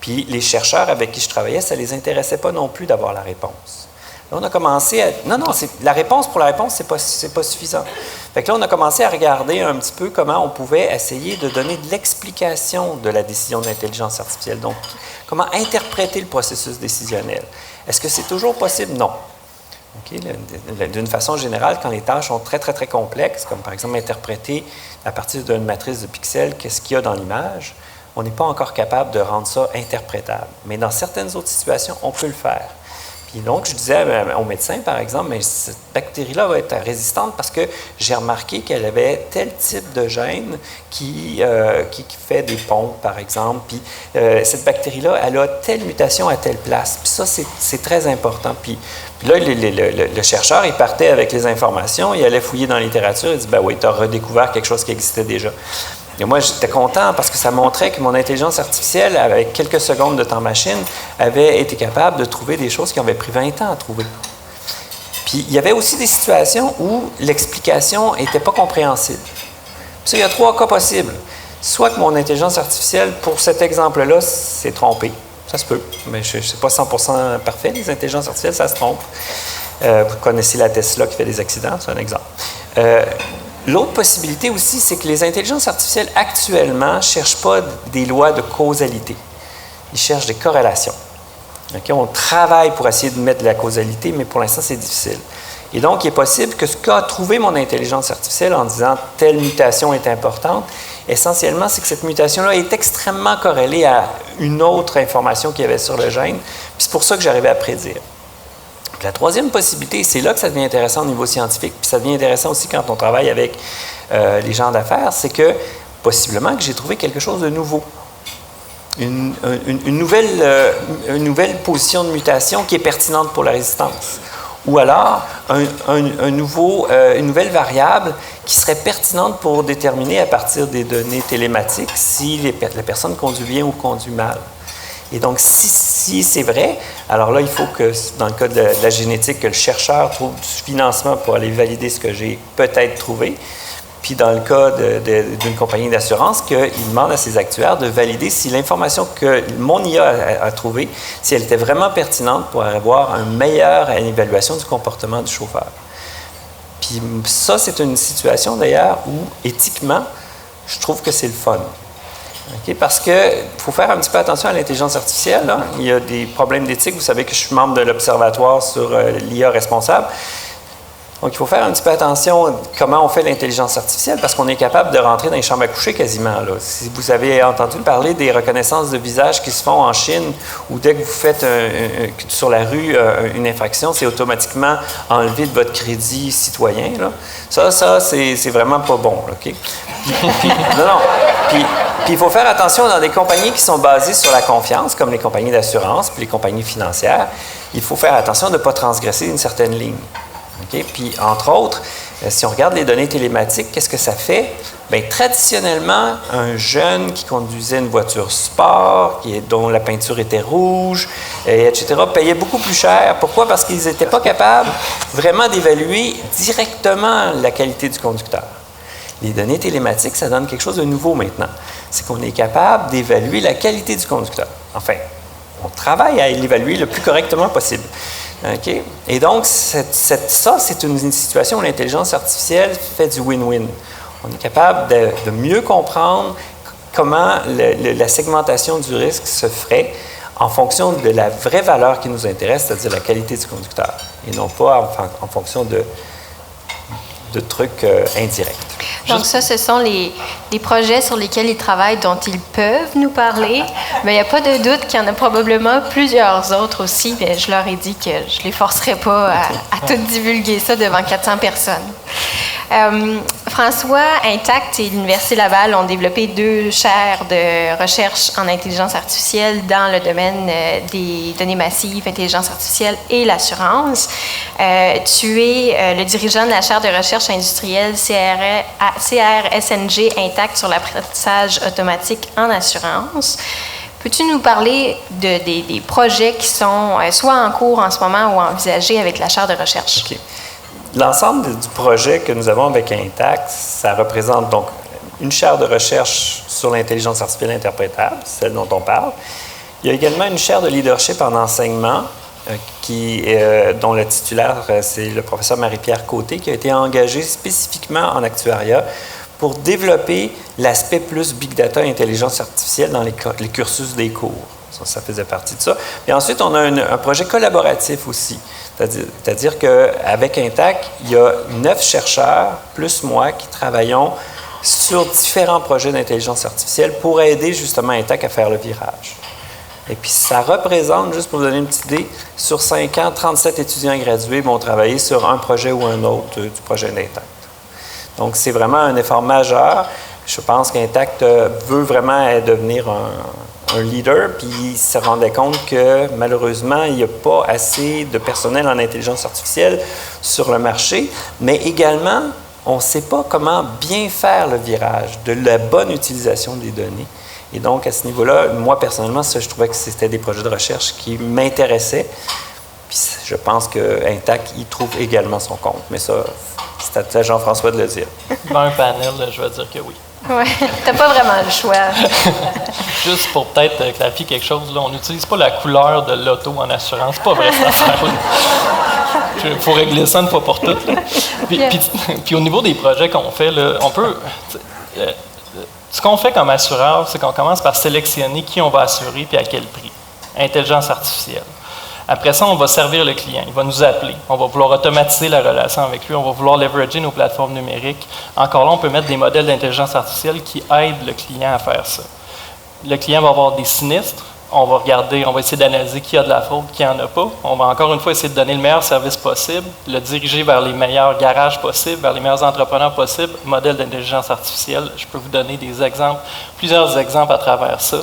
Puis les chercheurs avec qui je travaillais, ça ne les intéressait pas non plus d'avoir la réponse. Là, on a commencé à... Non, la réponse pour la réponse, c'est pas suffisant. Fait que là, on a commencé à regarder un petit peu comment on pouvait essayer de donner de l'explication de la décision de l'intelligence artificielle. Donc, comment interpréter le processus décisionnel. Est-ce que c'est toujours possible? Non. Okay? D'une façon générale, quand les tâches sont très, très, très complexes, comme par exemple interpréter à partir d'une matrice de pixels qu'est-ce qu'il y a dans l'image, on n'est pas encore capable de rendre ça interprétable. Mais dans certaines autres situations, on peut le faire. Puis donc, je disais au médecin, par exemple, mais cette bactérie-là va être résistante parce que j'ai remarqué qu'elle avait tel type de gène qui fait des pompes, par exemple. Puis cette bactérie-là, elle a telle mutation à telle place. Puis ça, c'est très important. Puis là, le chercheur, il partait avec les informations, il allait fouiller dans la littérature, il dit, oui, tu as redécouvert quelque chose qui existait déjà. Et moi, j'étais content parce que ça montrait que mon intelligence artificielle, avec quelques secondes de temps machine, avait été capable de trouver des choses qui avaient pris 20 ans à trouver. Puis, il y avait aussi des situations où l'explication n'était pas compréhensible. Puis ça, il y a 3 cas possibles. Soit que mon intelligence artificielle, pour cet exemple-là, s'est trompée. Ça se peut, mais je ne suis pas 100% parfait. Les intelligences artificielles, ça se trompe. Vous connaissez la Tesla qui fait des accidents, c'est un exemple. L'autre possibilité aussi, c'est que les intelligences artificielles actuellement ne cherchent pas des lois de causalité. Ils cherchent des corrélations. Okay? On travaille pour essayer de mettre de la causalité, mais pour l'instant, c'est difficile. Et donc, il est possible que ce qu'a trouvé mon intelligence artificielle en disant « telle mutation est importante », essentiellement, c'est que cette mutation-là est extrêmement corrélée à une autre information qu'il y avait sur le gène, puis c'est pour ça que j'arrivais à prédire. Puis la troisième possibilité, c'est là que ça devient intéressant au niveau scientifique, puis ça devient intéressant aussi quand on travaille avec les gens d'affaires, c'est que possiblement que j'ai trouvé quelque chose de nouveau. Une nouvelle position de mutation qui est pertinente pour la résistance. Ou alors, une nouvelle variable qui serait pertinente pour déterminer à partir des données télématiques si la personne conduit bien ou conduit mal. Et donc, si c'est vrai, alors là, il faut que, dans le cas de la génétique, que le chercheur trouve du financement pour aller valider ce que j'ai peut-être trouvé. Puis dans le cas d'une compagnie d'assurance, qu'il demande à ses actuaires de valider si l'information que mon IA a trouvée, si elle était vraiment pertinente pour avoir une meilleure évaluation du comportement du chauffeur. Puis ça, c'est une situation d'ailleurs où, éthiquement, je trouve que c'est le fun. Okay? Parce qu'il faut faire un petit peu attention à l'intelligence artificielle. Hein? Il y a des problèmes d'éthique. Vous savez que je suis membre de l'Observatoire sur l'IA responsable. Donc, il faut faire un petit peu attention à comment on fait l'intelligence artificielle parce qu'on est capable de rentrer dans les chambres à coucher quasiment. Là. Si vous avez entendu parler des reconnaissances de visage qui se font en Chine où dès que vous faites sur la rue une infraction, c'est automatiquement enlevé de votre crédit citoyen. Là. Ça c'est vraiment pas bon. Là, OK? Puis il faut faire attention dans des compagnies qui sont basées sur la confiance, comme les compagnies d'assurance puis les compagnies financières. Il faut faire attention de ne pas transgresser une certaine ligne. Okay? Puis, entre autres, si on regarde les données télématiques, qu'est-ce que ça fait? Bien, traditionnellement, un jeune qui conduisait une voiture sport, dont la peinture était rouge, etc., payait beaucoup plus cher. Pourquoi? Parce qu'ils n'étaient pas capables vraiment d'évaluer directement la qualité du conducteur. Les données télématiques, ça donne quelque chose de nouveau maintenant. C'est qu'on est capable d'évaluer la qualité du conducteur. Enfin, on travaille à l'évaluer le plus correctement possible. Okay? Et donc, ça, c'est une situation où l'intelligence artificielle fait du win-win. On est capable de mieux comprendre comment la segmentation du risque se ferait en fonction de la vraie valeur qui nous intéresse, c'est-à-dire la qualité du conducteur, et non pas en fonction de trucs indirects. Donc ça, ce sont les projets sur lesquels ils travaillent, dont ils peuvent nous parler. Mais il n'y a pas de doute qu'il y en a probablement plusieurs autres aussi. Mais je leur ai dit que je ne les forcerais pas à tout divulguer ça devant 400 personnes. François, Intact et l'Université Laval ont développé 2 chaires de recherche en intelligence artificielle dans le domaine des données massives, intelligence artificielle et l'assurance. Tu es le dirigeant de la chaire de recherche industrielle CRSNG Intact sur l'apprentissage automatique en assurance. Peux-tu nous parler des projets qui sont soit en cours en ce moment ou envisagés avec la chaire de recherche? Okay. L'ensemble du projet que nous avons avec Intact, ça représente donc une chaire de recherche sur l'intelligence artificielle interprétable, celle dont on parle. Il y a également une chaire de leadership en enseignement dont le titulaire, c'est le professeur Marie-Pierre Côté, qui a été engagé spécifiquement en actuariat pour développer l'aspect plus big data et intelligence artificielle dans les cursus des cours. Ça faisait partie de ça. Et ensuite, on a un projet collaboratif aussi. C'est-à-dire qu'avec Intact, il y a 9 chercheurs, plus moi, qui travaillons sur différents projets d'intelligence artificielle pour aider justement Intact à faire le virage. Et puis, ça représente, juste pour vous donner une petite idée, sur 5 ans, 37 étudiants gradués vont travailler sur un projet ou un autre du projet d'Intact. Donc, c'est vraiment un effort majeur. Je pense qu'Intact veut vraiment devenir un leader, puis il se rendait compte que malheureusement, il n'y a pas assez de personnel en intelligence artificielle sur le marché, mais également, on ne sait pas comment bien faire le virage de la bonne utilisation des données. Et donc, à ce niveau-là, moi, personnellement, je trouvais que c'était des projets de recherche qui m'intéressaient. Puis je pense qu'Intact y trouve également son compte. Mais ça, c'est à Jean-François de le dire. Dans un panel, je vais dire que oui. Oui, t'as pas vraiment le choix. Juste pour peut-être clarifier quelque chose, là, on n'utilise pas la couleur de l'auto en assurance. C'est pas vrai, cette affaire-là. Il faut régler ça une fois pour toutes. Puis au niveau des projets qu'on fait, là, on peut... ce qu'on fait comme assureur, c'est qu'on commence par sélectionner qui on va assurer puis à quel prix. Intelligence artificielle. Après ça, on va servir le client. Il va nous appeler. On va vouloir automatiser la relation avec lui. On va vouloir leverager nos plateformes numériques. Encore là, on peut mettre des modèles d'intelligence artificielle qui aident le client à faire ça. Le client va avoir des sinistres. On va regarder, on va essayer d'analyser qui a de la fraude, qui n'en a pas. On va encore une fois essayer de donner le meilleur service possible, le diriger vers les meilleurs garages possibles, vers les meilleurs entrepreneurs possibles. Modèle d'intelligence artificielle, je peux vous donner des exemples, plusieurs exemples à travers ça.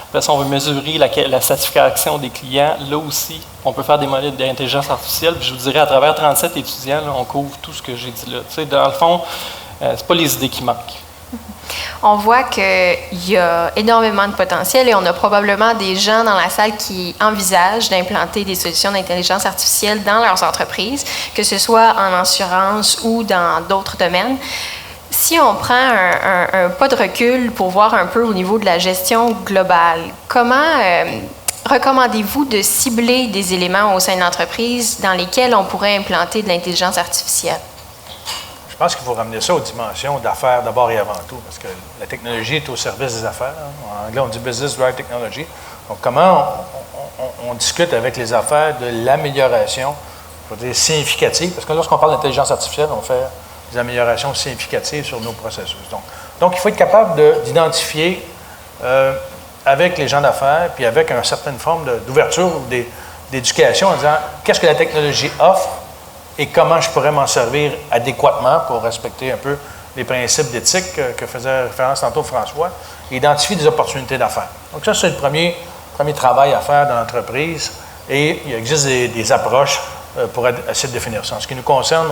Après ça, on veut mesurer la satisfaction des clients. Là aussi, on peut faire des modèles d'intelligence artificielle. Puis je vous dirais, à travers 37 étudiants, là, on couvre tout ce que j'ai dit là. Tu sais, dans le fond, c'est pas les idées qui manquent. On voit qu'il y a énormément de potentiel et on a probablement des gens dans la salle qui envisagent d'implanter des solutions d'intelligence artificielle dans leurs entreprises, que ce soit en assurance ou dans d'autres domaines. Si on prend un pas de recul pour voir un peu au niveau de la gestion globale, comment recommandez-vous de cibler des éléments au sein de l'entreprise dans lesquels on pourrait implanter de l'intelligence artificielle? Je pense qu'il faut ramener ça aux dimensions d'affaires d'abord et avant tout, parce que la technologie est au service des affaires. En anglais, on dit « business drive technology ». Donc, comment on discute avec les affaires de l'amélioration, je veux dire significative, parce que lorsqu'on parle d'intelligence artificielle, on fait des améliorations significatives sur nos processus. Donc il faut être capable d'identifier avec les gens d'affaires, puis avec une certaine forme d'ouverture ou d'éducation en disant qu'est-ce que la technologie offre, et comment je pourrais m'en servir adéquatement pour respecter un peu les principes d'éthique que faisait référence tantôt François, et identifier des opportunités d'affaires. Donc ça, c'est le premier travail à faire dans l'entreprise, et il existe des approches pour essayer de définir ça. En ce qui nous concerne,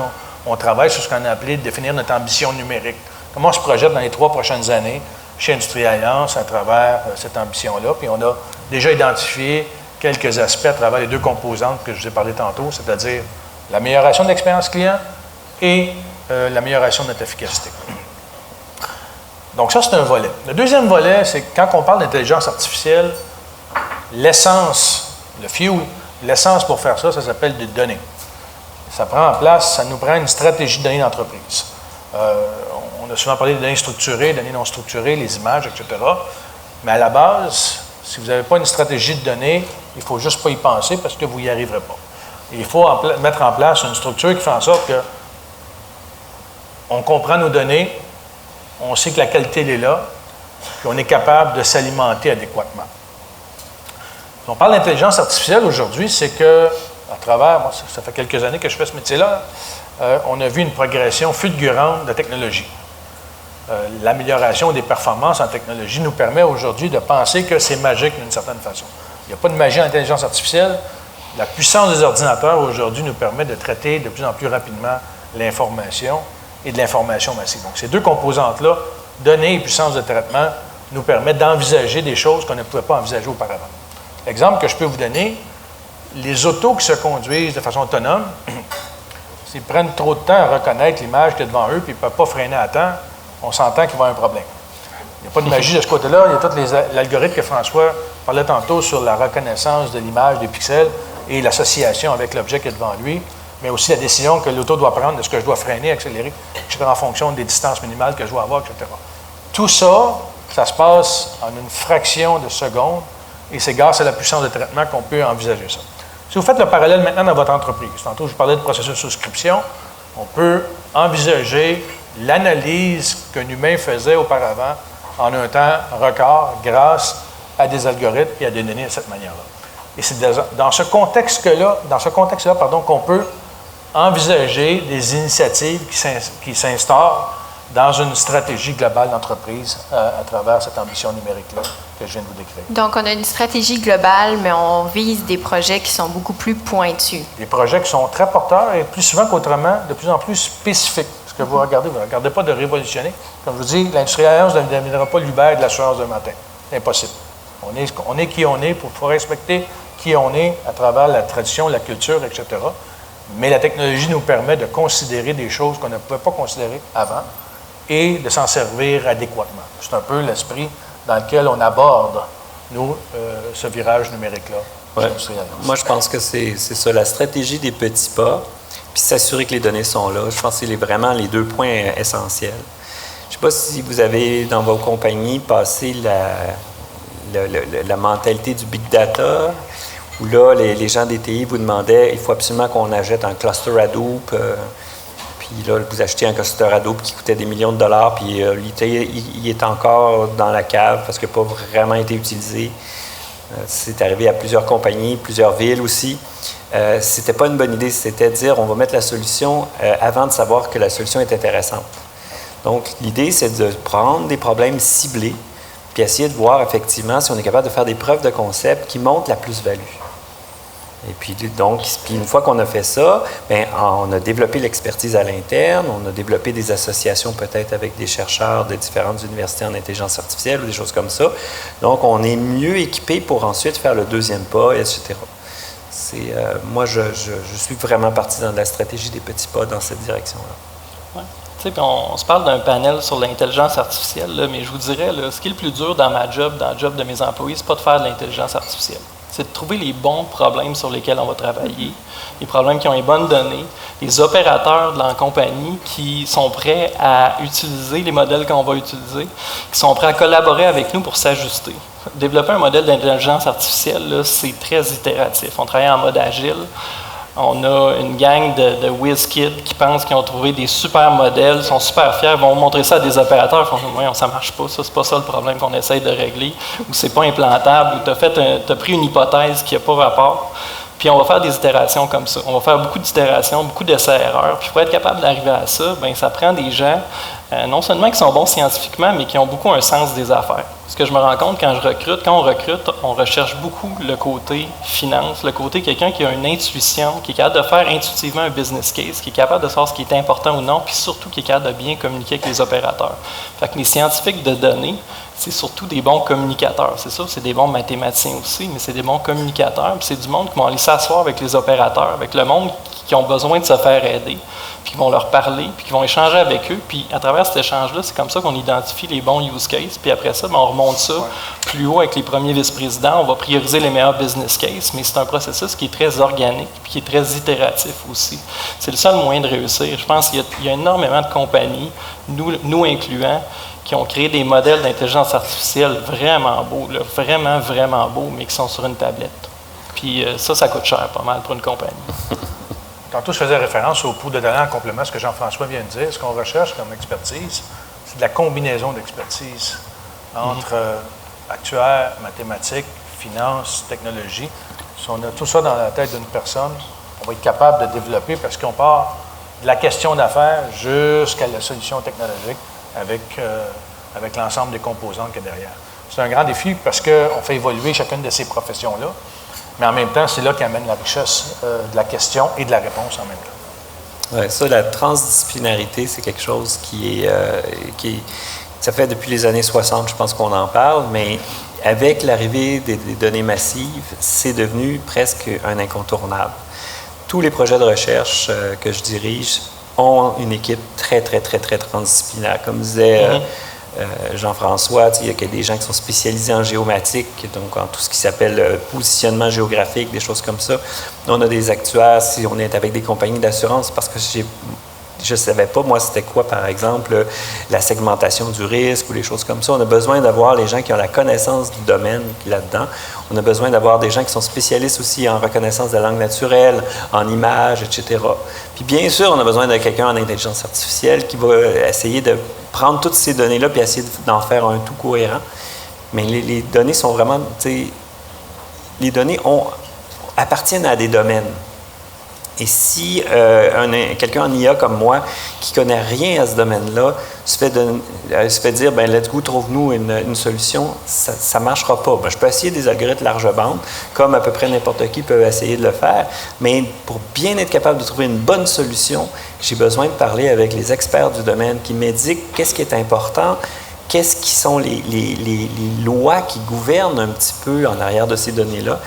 on travaille sur ce qu'on a appelé définir notre ambition numérique. Comment on se projette dans les 3 prochaines années chez Industrie Alliance à travers cette ambition-là, puis on a déjà identifié quelques aspects à travers les 2 composantes que je vous ai parlé tantôt, c'est-à-dire l'amélioration de l'expérience client et l'amélioration de notre efficacité. Donc ça, c'est un volet. Le deuxième volet, c'est que quand on parle d'intelligence artificielle, l'essence, le fuel, l'essence pour faire ça, ça s'appelle des données. Ça nous prend une stratégie de données d'entreprise. On a souvent parlé de données structurées, données non structurées, les images, etc. Mais à la base, si vous n'avez pas une stratégie de données, il ne faut juste pas y penser parce que vous n'y arriverez pas. Il faut mettre en place une structure qui fait en sorte qu'on comprend nos données, on sait que la qualité elle est là, puis on est capable de s'alimenter adéquatement. Si on parle d'intelligence artificielle aujourd'hui, c'est que, à travers, moi, ça fait quelques années que je fais ce métier-là, on a vu une progression fulgurante de technologie. L'amélioration des performances en technologie nous permet aujourd'hui de penser que c'est magique d'une certaine façon. Il n'y a pas de magie en intelligence artificielle. La puissance des ordinateurs aujourd'hui nous permet de traiter de plus en plus rapidement l'information et de l'information massive. Donc, ces 2 composantes-là, données et puissance de traitement, nous permettent d'envisager des choses qu'on ne pouvait pas envisager auparavant. L'exemple que je peux vous donner, les autos qui se conduisent de façon autonome, s'ils prennent trop de temps à reconnaître l'image qui est devant eux et ils ne peuvent pas freiner à temps, on s'entend qu'il va y avoir un problème. Il n'y a pas de magie de ce côté-là. Il y a tout l'algorithme que François parlait tantôt sur la reconnaissance de l'image des pixels et l'association avec l'objet qui est devant lui, mais aussi la décision que l'auto doit prendre, est-ce que je dois freiner, accélérer, etc., en fonction des distances minimales que je dois avoir, etc. Tout ça, ça se passe en une fraction de seconde, et c'est grâce à la puissance de traitement qu'on peut envisager ça. Si vous faites le parallèle maintenant dans votre entreprise, tantôt je vous parlais de processus de souscription, on peut envisager l'analyse qu'un humain faisait auparavant en un temps record grâce à des algorithmes et à des données de cette manière-là. Et c'est dans ce contexte-là, qu'on peut envisager des initiatives qui s'instaurent dans une stratégie globale d'entreprise à travers cette ambition numérique-là que je viens de vous décrire. Donc, on a une stratégie globale, mais on vise des projets qui sont beaucoup plus pointus. Des projets qui sont très porteurs et plus souvent qu'autrement, de plus en plus spécifiques. Ce que vous ne regardez pas de révolutionner. Comme je vous dis, l'Industrie Alliance ne deviendra pas l'Uber de l'assurance demain matin. C'est impossible. On est qui on est pour respecter qui on est à travers la tradition, la culture, etc. Mais la technologie nous permet de considérer des choses qu'on ne pouvait pas considérer avant et de s'en servir adéquatement. C'est un peu l'esprit dans lequel on aborde, nous, ce virage numérique-là. Ouais. Moi, je pense que c'est ça, la stratégie des petits pas, puis s'assurer que les données sont là. Je pense que c'est vraiment les 2 points essentiels. Je ne sais pas si vous avez, dans vos compagnies, passé la mentalité du big data où là, les gens des TI vous demandaient, il faut absolument qu'on achète un cluster Hadoop. Puis là, vous achetez un cluster Hadoop qui coûtait des millions de dollars, puis il est encore dans la cave parce qu'il n'a pas vraiment été utilisé. C'est arrivé à plusieurs compagnies, plusieurs villes aussi. C'était pas une bonne idée, c'était de dire on va mettre la solution avant de savoir que la solution est intéressante. Donc, l'idée, c'est de prendre des problèmes ciblés, puis essayer de voir effectivement si on est capable de faire des preuves de concept qui montrent la plus-value. Et puis, donc, une fois qu'on a fait ça, bien, on a développé l'expertise à l'interne, on a développé des associations peut-être avec des chercheurs de différentes universités en intelligence artificielle ou des choses comme ça. Donc, on est mieux équipé pour ensuite faire le deuxième pas, etc. Moi, je suis vraiment partisan de la stratégie des petits pas dans cette direction-là. Ouais. Tu sais, puis on se parle d'un panel sur l'intelligence artificielle, là, mais je vous dirais, là, ce qui est le plus dur dans ma job, dans le job de mes employés, c'est pas de faire de l'intelligence artificielle. C'est de trouver les bons problèmes sur lesquels on va travailler, les problèmes qui ont les bonnes données, les opérateurs de la compagnie qui sont prêts à utiliser les modèles qu'on va utiliser, qui sont prêts à collaborer avec nous pour s'ajuster. Développer un modèle d'intelligence artificielle, là, c'est très itératif. On travaille en mode agile. On a une gang de whiz-kids qui pensent qu'ils ont trouvé des super modèles, sont super fiers, vont montrer ça à des opérateurs, ils font « Ouais, ça ne marche pas, ça, c'est pas ça le problème qu'on essaye de régler, ou c'est pas implantable, ou tu as pris une hypothèse qui n'a pas rapport. » Puis on va faire des itérations comme ça. On va faire beaucoup d'itérations, beaucoup d'essais-erreurs. Puis pour être capable d'arriver à ça, bien, ça prend des gens, non seulement qui sont bons scientifiquement, mais qui ont beaucoup un sens des affaires. Ce que je me rends compte quand on recrute, on recherche beaucoup le côté finance, le côté quelqu'un qui a une intuition, qui est capable de faire intuitivement un business case, qui est capable de savoir ce qui est important ou non, puis surtout qui est capable de bien communiquer avec les opérateurs. Fait que les scientifiques de données, c'est surtout des bons communicateurs. C'est ça, c'est des bons mathématiciens aussi, mais c'est des bons communicateurs. Puis c'est du monde qui vont aller s'asseoir avec les opérateurs, avec le monde qui ont besoin de se faire aider, puis qui vont leur parler, puis qui vont échanger avec eux. Puis à travers cet échange-là, c'est comme ça qu'on identifie les bons use cases. Puis après ça, bien, on remonte ça plus haut avec les premiers vice-présidents. On va prioriser les meilleurs business cases, mais c'est un processus qui est très organique, puis qui est très itératif aussi. C'est le seul moyen de réussir. Je pense qu'il y a énormément de compagnies, nous incluant, qui ont créé des modèles d'intelligence artificielle vraiment beaux, là, vraiment, vraiment beaux, mais qui sont sur une tablette. Puis ça coûte cher pas mal pour une compagnie. Tantôt, je faisais référence au pool de talent en complément à ce que Jean-François vient de dire. Ce qu'on recherche comme expertise, c'est de la combinaison d'expertise entre actuaires, mathématiques, finances, technologie. Si on a tout ça dans la tête d'une personne, on va être capable de développer parce qu'on part de la question d'affaires jusqu'à la solution technologique avec l'ensemble des composantes qu'il y a derrière. C'est un grand défi parce qu'on fait évoluer chacune de ces professions-là, mais en même temps, c'est là qu'amène la richesse de la question et de la réponse en même temps. Oui, ça, la transdisciplinarité, c'est quelque chose qui est, ça fait depuis les années 60, je pense qu'on en parle, mais avec l'arrivée des données massives, c'est devenu presque un incontournable. Tous les projets de recherche que je dirige ont une équipe très, très, très, très transdisciplinaire. Comme disait Jean-François, il y a des gens qui sont spécialisés en géomatique, donc en tout ce qui s'appelle positionnement géographique, des choses comme ça. On a des actuaires, si on est avec des compagnies d'assurance, parce que je ne savais pas, moi, c'était quoi, par exemple, la segmentation du risque ou les choses comme ça. On a besoin d'avoir les gens qui ont la connaissance du domaine là-dedans. On a besoin d'avoir des gens qui sont spécialistes aussi en reconnaissance de la langue naturelle, en images, etc. Puis bien sûr, on a besoin de quelqu'un en intelligence artificielle qui va essayer de prendre toutes ces données-là puis essayer d'en faire un tout cohérent. Mais les données sont vraiment, les données appartiennent à des domaines. Et si quelqu'un en IA comme moi, qui ne connaît rien à ce domaine-là, se fait dire, ben let's go, trouve-nous une solution, ça ne marchera pas. Ben, je peux essayer des algorithmes large bande, comme à peu près n'importe qui peut essayer de le faire, mais pour bien être capable de trouver une bonne solution, j'ai besoin de parler avec les experts du domaine qui m'indiquent qu'est-ce qui est important, qu'est-ce qui sont les lois qui gouvernent un petit peu en arrière de ces données-là.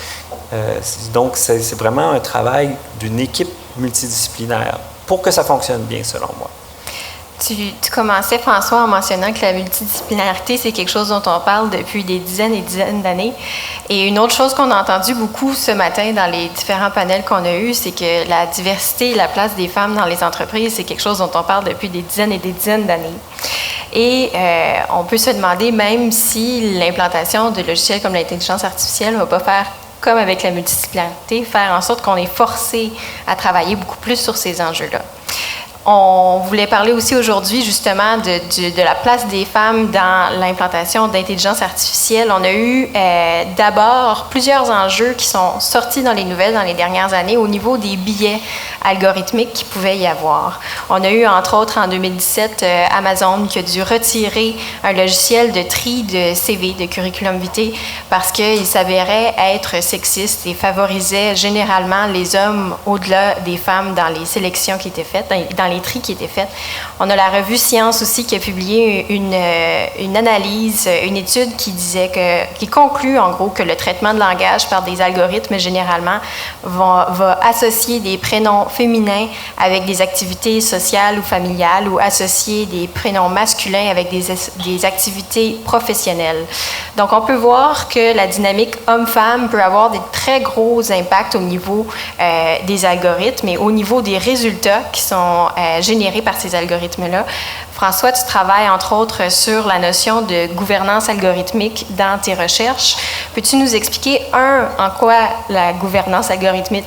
Donc, c'est vraiment un travail d'une équipe multidisciplinaire pour que ça fonctionne bien, selon moi. Tu commençais, François, en mentionnant que la multidisciplinarité, c'est quelque chose dont on parle depuis des dizaines et dizaines d'années. Et une autre chose qu'on a entendu beaucoup ce matin dans les différents panels qu'on a eus, c'est que la diversité et la place des femmes dans les entreprises, c'est quelque chose dont on parle depuis des dizaines et des dizaines d'années. Et on peut se demander, même si l'implantation de logiciels comme l'intelligence artificielle ne va pas faire comme avec la multidisciplinarité, faire en sorte qu'on est forcé à travailler beaucoup plus sur ces enjeux-là. On voulait parler aussi aujourd'hui justement de la place des femmes dans l'implantation d'intelligence artificielle. On a eu d'abord plusieurs enjeux qui sont sortis dans les nouvelles dans les dernières années au niveau des biais algorithmiques qu'il pouvait y avoir. On a eu entre autres en 2017 Amazon qui a dû retirer un logiciel de tri de CV, de curriculum vitae, parce qu'il s'avérait être sexiste et favorisait généralement les hommes au-delà des femmes dans les sélections qui étaient faites, dans les tri qui étaient faits. On a la revue Science aussi qui a publié une analyse, une étude qui conclut en gros que le traitement de langage par des algorithmes généralement va associer des prénoms féminins avec des activités sociales ou familiales ou associer des prénoms masculins avec des activités professionnelles. Donc on peut voir que la dynamique homme-femme peut avoir des très gros impacts au niveau des algorithmes et au niveau des résultats qui sont générés par ces algorithmes-là. François, tu travailles entre autres sur la notion de gouvernance algorithmique dans tes recherches. Peux-tu nous expliquer, en quoi la gouvernance algorithmique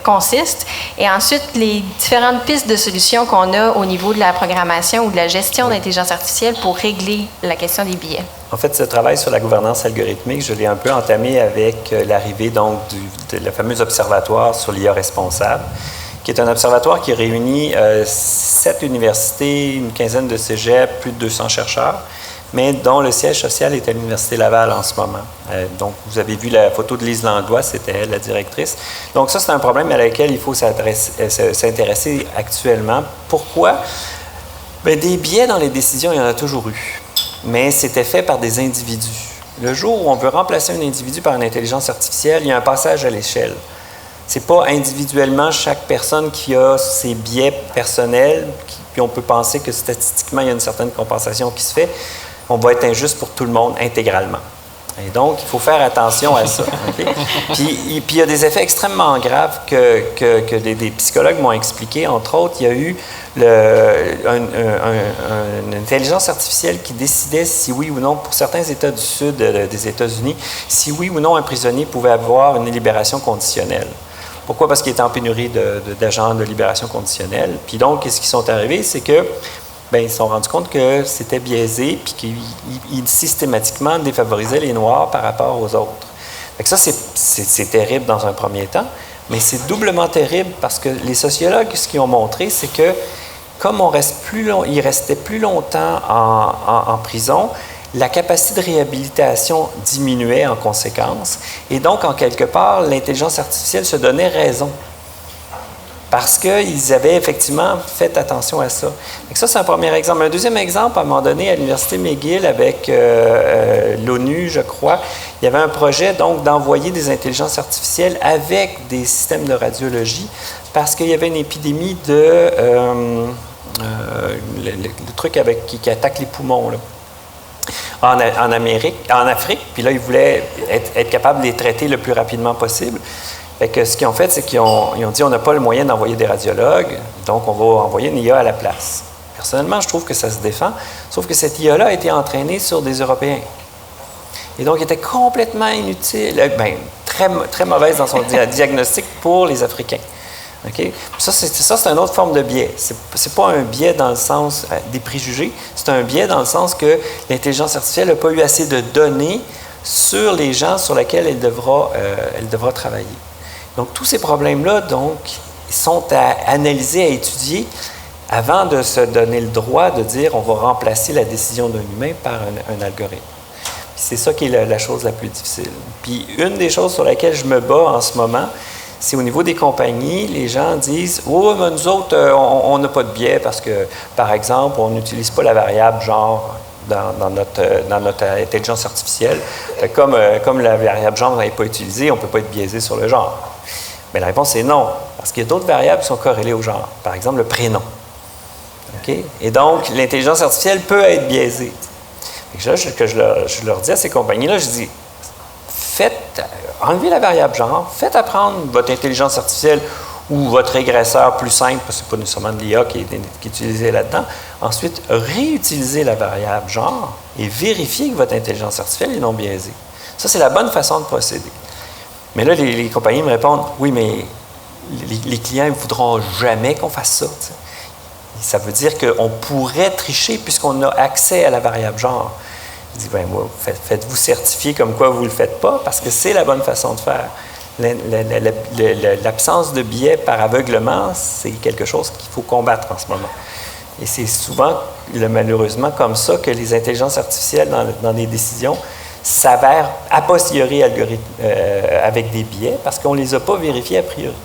consiste et ensuite les différentes pistes de solutions qu'on a au niveau de la programmation ou de la gestion d'intelligence artificielle pour régler la question des biais? En fait, ce travail sur la gouvernance algorithmique, je l'ai un peu entamé avec l'arrivée donc de le fameux observatoire sur l'IA responsable, qui est un observatoire qui réunit 7 universités, une quinzaine de cégeps, plus de 200 chercheurs, mais dont le siège social est à l'Université Laval en ce moment. Donc, vous avez vu la photo de Lise Langlois, c'était elle, la directrice. Donc, ça, c'est un problème à laquelle il faut s'intéresser actuellement. Pourquoi? Bien, des biais dans les décisions, il y en a toujours eu, mais c'était fait par des individus. Le jour où on veut remplacer un individu par une intelligence artificielle, il y a un passage à l'échelle. Ce n'est pas individuellement chaque personne qui a ses biais personnels, puis on peut penser que statistiquement, il y a une certaine compensation qui se fait. On va être injuste pour tout le monde intégralement. Et donc, il faut faire attention à ça. Okay? Puis, il y a des effets extrêmement graves que des psychologues m'ont expliqué. Entre autres, il y a eu une intelligence artificielle qui décidait si oui ou non, pour certains États du Sud des États-Unis, si oui ou non un prisonnier pouvait avoir une libération conditionnelle. Pourquoi? Parce qu'il était en pénurie d'agents de libération conditionnelle. Puis donc, ce qui sont arrivés, c'est que ils se sont rendus compte que c'était biaisé puis qu'ils systématiquement défavorisaient les Noirs par rapport aux autres. Fait que ça, c'est terrible dans un premier temps, mais c'est doublement terrible parce que les sociologues, ce qu'ils ont montré, c'est que comme il restait plus longtemps en prison, la capacité de réhabilitation diminuait en conséquence. Et donc, en quelque part, l'intelligence artificielle se donnait raison. Parce qu'ils avaient effectivement fait attention à ça. Donc ça, c'est un premier exemple. Un deuxième exemple, à un moment donné, à l'Université McGill, avec l'ONU, je crois, il y avait un projet donc d'envoyer des intelligences artificielles avec des systèmes de radiologie parce qu'il y avait une épidémie le truc qui attaque les poumons, là. En Afrique, puis là, ils voulaient être capables de les traiter le plus rapidement possible. Fait que ce qu'ils ont fait, c'est qu'ils ont dit on n'a pas le moyen d'envoyer des radiologues, donc on va envoyer une IA à la place. Personnellement, je trouve que ça se défend, sauf que cette IA-là a été entraînée sur des Européens. Et donc, elle était complètement inutile, très, très mauvaise dans son diagnostic pour les Africains. Okay? Ça, c'est une autre forme de biais. C'est pas un biais dans le sens des préjugés, c'est un biais dans le sens que l'intelligence artificielle n'a pas eu assez de données sur les gens sur lesquels elle devra travailler. Donc, tous ces problèmes-là, sont à analyser, à étudier avant de se donner le droit de dire on va remplacer la décision d'un humain par un algorithme. Puis c'est ça qui est la chose la plus difficile. Puis une des choses sur laquelle je me bats en ce moment, c'est au niveau des compagnies, les gens disent « Oh, mais nous autres, on n'a pas de biais parce que, par exemple, on n'utilise pas la variable genre dans notre intelligence artificielle. Comme la variable genre n'est pas utilisée, on ne peut pas être biaisé sur le genre. » Mais la réponse est non, parce qu'il y a d'autres variables qui sont corrélées au genre. Par exemple, le prénom. Okay? Et donc, l'intelligence artificielle peut être biaisée. Je leur dis à ces compagnies-là, je dis enlevez la variable genre, faites apprendre votre intelligence artificielle ou votre régresseur plus simple, parce que ce n'est pas nécessairement de l'IA qui est utilisé là-dedans. Ensuite, réutilisez la variable genre et vérifiez que votre intelligence artificielle est non biaisée. Ça, c'est la bonne façon de procéder. Mais là, les compagnies me répondent, oui, mais les clients ne voudront jamais qu'on fasse ça. T'sais. Ça veut dire qu'on pourrait tricher puisqu'on a accès à la variable genre. Je dis, bien, moi, faites-vous certifier comme quoi vous ne le faites pas, parce que c'est la bonne façon de faire. L'absence de biais par aveuglement, c'est quelque chose qu'il faut combattre en ce moment. Et c'est souvent, malheureusement, comme ça que les intelligences artificielles dans les décisions s'avèrent a posteriori avec des biais, parce qu'on ne les a pas vérifiés a priori.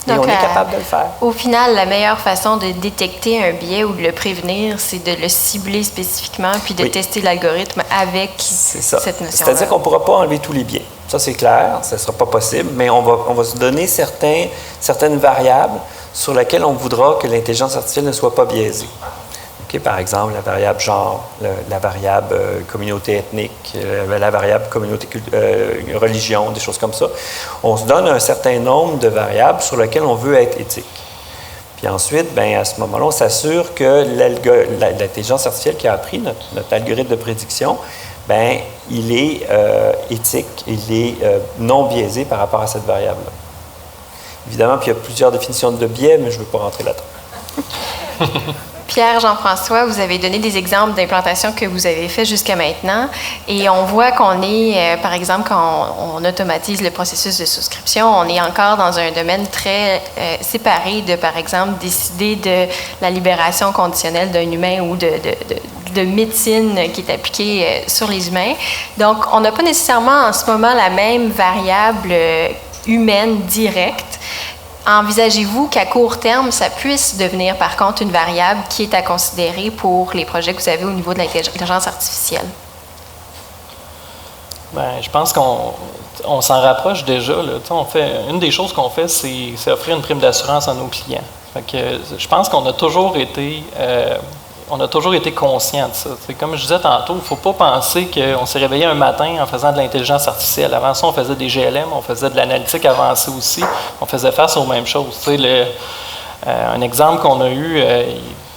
Et donc, on est capable de le faire. Au final, la meilleure façon de détecter un biais ou de le prévenir, c'est de le cibler spécifiquement puis de tester l'algorithme avec cette notion-là. C'est-à-dire qu'on ne pourra pas enlever tous les biais. Ça, c'est clair, ça ne sera pas possible, mais on va se donner certaines variables sur lesquelles on voudra que l'intelligence artificielle ne soit pas biaisée. Okay, par exemple, la variable genre, la variable communauté ethnique, la variable communauté religion, des choses comme ça. On se donne un certain nombre de variables sur lesquelles on veut être éthique. Puis ensuite, bien, à ce moment-là, on s'assure que l'intelligence artificielle qui a appris notre algorithme de prédiction, bien, il est éthique, il est non biaisé par rapport à cette variable-là. Évidemment, puis il y a plusieurs définitions de biais, mais je ne veux pas rentrer là-dedans. Pierre, Jean-François, vous avez donné des exemples d'implantations que vous avez fait jusqu'à maintenant et on voit qu'on est, par exemple, quand on automatise le processus de souscription, on est encore dans un domaine très séparé de, par exemple, décider de la libération conditionnelle d'un humain ou de médecine qui est appliquée sur les humains. Donc, on n'a pas nécessairement en ce moment la même variable humaine directe. Envisagez-vous qu'à court terme, ça puisse devenir par contre une variable qui est à considérer pour les projets que vous avez au niveau de l'intelligence artificielle? Bien, je pense qu'on s'en rapproche déjà. Là. Une des choses qu'on fait, c'est offrir une prime d'assurance à nos clients. Fait que, je pense qu'on a toujours été conscient de ça. C'est comme je disais tantôt, il ne faut pas penser qu'on s'est réveillé un matin en faisant de l'intelligence artificielle. Avant ça, on faisait des GLM, on faisait de l'analytique avancée aussi, on faisait face aux mêmes choses. Un exemple qu'on a eu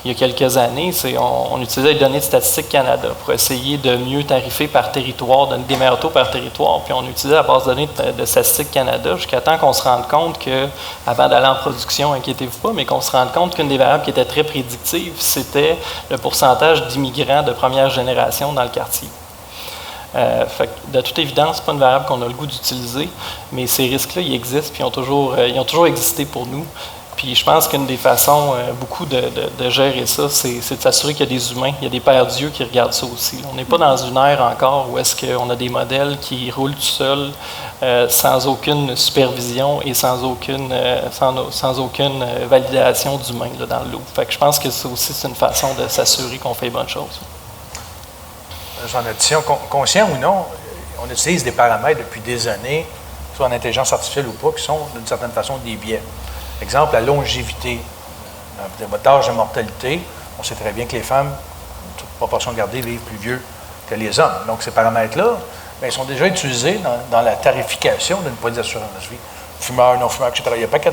il y a quelques années, c'est on utilisait les données de Statistique Canada pour essayer de mieux tarifer par territoire, donner des meilleurs taux par territoire. Puis on utilisait la base de données de Statistique Canada jusqu'à temps qu'on se rende compte que, avant d'aller en production, inquiétez-vous pas, mais qu'on se rende compte qu'une des variables qui était très prédictive, c'était le pourcentage d'immigrants de première génération dans le quartier. Fait que de toute évidence, ce n'est pas une variable qu'on a le goût d'utiliser, mais ces risques-là, ils existent, puis ils ont toujours existé pour nous. Puis je pense qu'une des façons, beaucoup de gérer ça, c'est de s'assurer qu'il y a des humains, il y a des pères d'yeux qui regardent ça aussi. On n'est pas dans une ère encore où est-ce qu'on a des modèles qui roulent tout seuls, sans aucune supervision et sans aucune validation d'humains dans le lot. Fait que je pense que ça aussi, c'est une façon de s'assurer qu'on fait les bonnes choses. En addition, conscient ou non, on utilise des paramètres depuis des années, soit en intelligence artificielle ou pas, qui sont d'une certaine façon des biais. Exemple, la longévité, votre âge de mortalité. On sait très bien que les femmes, toute proportion gardée, vivent plus vieux que les hommes. Donc, ces paramètres-là, bien, ils sont déjà utilisés dans la tarification d'une police d'assurance vie. Fumeurs, non-fumeurs, etc. Il y a un paquet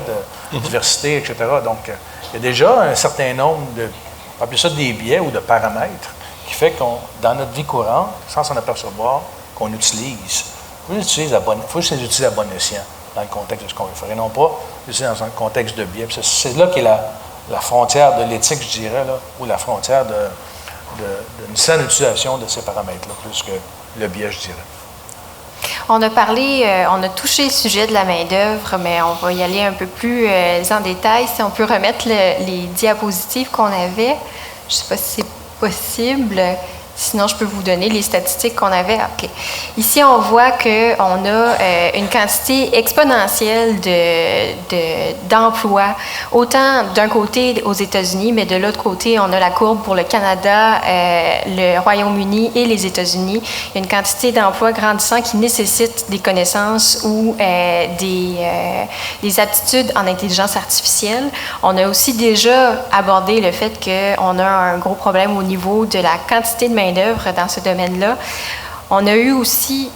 de diversité, etc. Donc, il y a déjà un certain nombre de, on va appeler ça des biais ou de paramètres, qui fait qu'on, dans notre vie courante, sans s'en apercevoir, qu'on utilise. Il faut les utiliser à bon escient dans le contexte de ce qu'on veut faire, et non pas l'utiliser dans un contexte de biais. C'est là qu'est la frontière de l'éthique, je dirais, là, ou la frontière d'une saine utilisation de ces paramètres-là, plus que le biais, je dirais. On a touché le sujet de la main-d'œuvre, mais on va y aller un peu plus en détail. Si on peut remettre les diapositives qu'on avait, je ne sais pas si c'est possible. Sinon, je peux vous donner les statistiques qu'on avait. OK. Ici, on voit qu'on a une quantité exponentielle d'emplois, autant d'un côté aux États-Unis, mais de l'autre côté, on a la courbe pour le Canada, le Royaume-Uni et les États-Unis. Il y a une quantité d'emplois grandissant qui nécessitent des connaissances ou des aptitudes en intelligence artificielle. On a aussi déjà abordé le fait qu'on a un gros problème au niveau de la quantité de main-d'œuvre dans ce domaine-là. On a eu aussi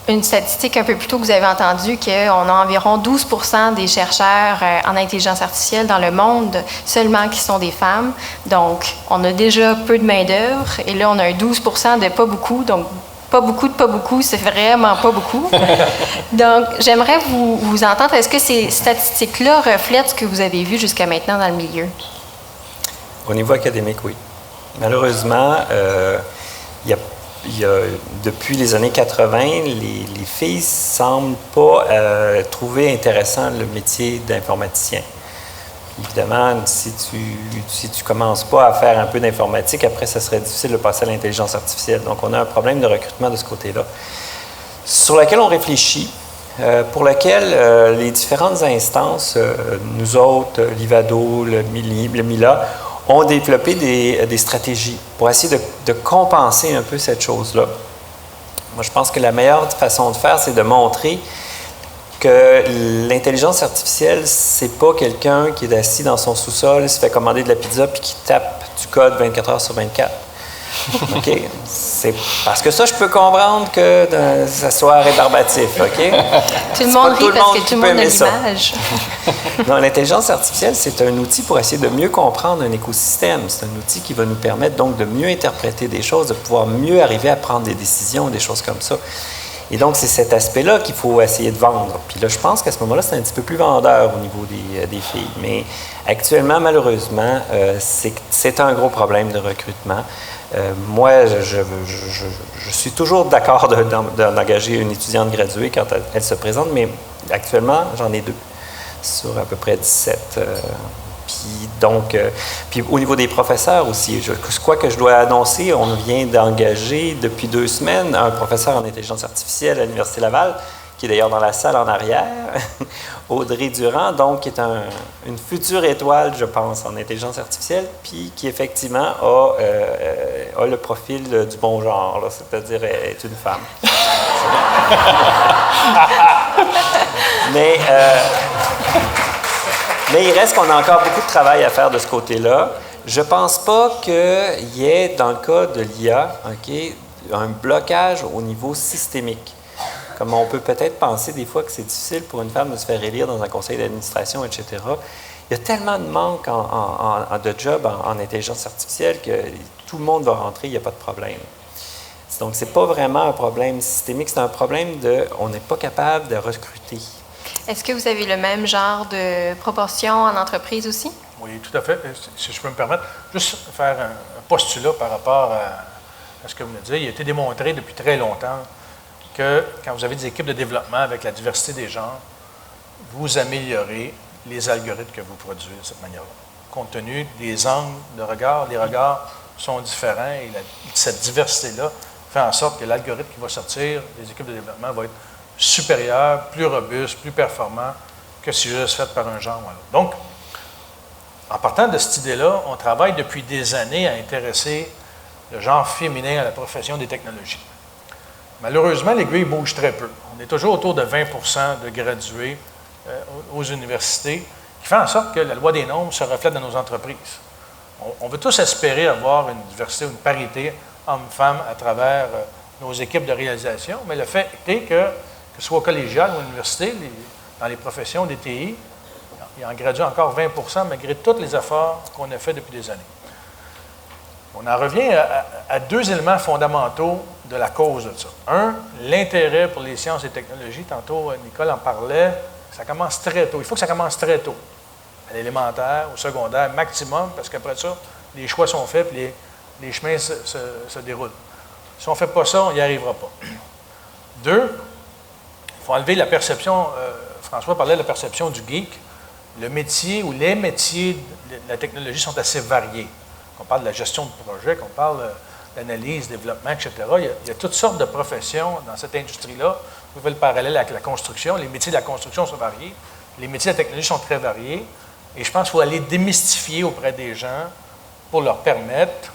une statistique un peu plus tôt que vous avez entendu qu'on a environ 12% des chercheurs en intelligence artificielle dans le monde seulement qui sont des femmes. Donc, on a déjà peu de main-d'œuvre et là, on a un 12% de pas beaucoup. Donc, Pas beaucoup, c'est vraiment pas beaucoup. Donc, j'aimerais vous entendre. Est-ce que ces statistiques-là reflètent ce que vous avez vu jusqu'à maintenant dans le milieu? Au niveau académique, oui. Malheureusement, depuis les années 80, les filles semblent pas trouver intéressant le métier d'informaticien. Évidemment, si tu commences pas à faire un peu d'informatique, après, ça serait difficile de passer à l'intelligence artificielle. Donc, on a un problème de recrutement de ce côté-là, sur lequel on réfléchit, pour lequel les différentes instances, nous autres, l'IVADO, le MILA, ont développé des stratégies pour essayer de compenser un peu cette chose-là. Moi, je pense que la meilleure façon de faire, c'est de montrer que l'intelligence artificielle, c'est pas quelqu'un qui est assis dans son sous-sol, se fait commander de la pizza puis qui tape du code 24 heures sur 24. OK? C'est parce que ça, je peux comprendre que ça soit rébarbatif. OK? Tout le monde rit parce que tout le monde a l'image. Non, l'intelligence artificielle, c'est un outil pour essayer de mieux comprendre un écosystème. C'est un outil qui va nous permettre donc de mieux interpréter des choses, de pouvoir mieux arriver à prendre des décisions, des choses comme ça. Et donc, c'est cet aspect-là qu'il faut essayer de vendre. Puis là, je pense qu'à ce moment-là, c'est un petit peu plus vendeur au niveau des filles. Mais actuellement, malheureusement, c'est un gros problème de recrutement. Moi, je suis toujours d'accord d'engager une étudiante graduée quand elle se présente, mais actuellement, j'en ai 2 sur à peu près 17. Puis au niveau des professeurs aussi, je crois que je dois annoncer, on vient d'engager depuis 2 semaines un professeur en intelligence artificielle à l'Université Laval, qui est d'ailleurs dans la salle en arrière, Audrey Durand, donc qui est une future étoile, je pense, en intelligence artificielle, puis qui effectivement a le profil du bon genre, c'est-à-dire est une femme. Mais il reste qu'on a encore beaucoup de travail à faire de ce côté-là. Je ne pense pas qu'il y ait, dans le cas de l'IA, un blocage au niveau systémique. Comme on peut peut-être penser des fois que c'est difficile pour une femme de se faire élire dans un conseil d'administration, etc. Il y a tellement de manque de jobs en intelligence artificielle que tout le monde va rentrer, il n'y a pas de problème. Donc, ce n'est pas vraiment un problème systémique, c'est un problème on n'est pas capable de recruter. Est-ce que vous avez le même genre de proportion en entreprise aussi? Oui, tout à fait. Si je peux me permettre, juste faire un postulat par rapport à ce que vous me disiez. Il a été démontré depuis très longtemps que quand vous avez des équipes de développement avec la diversité des genres, vous améliorez les algorithmes que vous produisez de cette manière-là. Compte tenu des angles de regard, les regards sont différents et cette diversité-là fait en sorte que l'algorithme qui va sortir des équipes de développement va être supérieur, plus robuste, plus performant que si juste fait par un genre ou un autre. Donc, en partant de cette idée-là, on travaille depuis des années à intéresser le genre féminin à la profession des technologies. Malheureusement, l'aiguille bouge très peu. On est toujours autour de 20 de gradués aux universités, qui fait en sorte que la loi des nombres se reflète dans nos entreprises. On veut tous espérer avoir une diversité, une parité hommes-femmes à travers nos équipes de réalisation, mais le fait est que ce soit au collégial ou à l'université, dans les professions des TI, il en gradue encore 20 malgré tous les efforts qu'on a fait depuis des années. On en revient à 2 éléments fondamentaux de la cause de ça. Un, l'intérêt pour les sciences et technologies. Tantôt, Nicole en parlait. Ça commence très tôt. Il faut que ça commence très tôt. À l'élémentaire, au secondaire, maximum, parce qu'après ça, les choix sont faits et les chemins se déroulent. Si on ne fait pas ça, on n'y arrivera pas. 2, il faut enlever la perception, François parlait de la perception du geek. Le métier ou les métiers de la technologie sont assez variés. On parle de la gestion de projet, qu'on parle d'analyse, développement, etc. Il y a toutes sortes de professions dans cette industrie-là. Vous pouvez le parallèle avec la construction. Les métiers de la construction sont variés. Les métiers de la technologie sont très variés. Et je pense qu'il faut aller démystifier auprès des gens pour leur permettre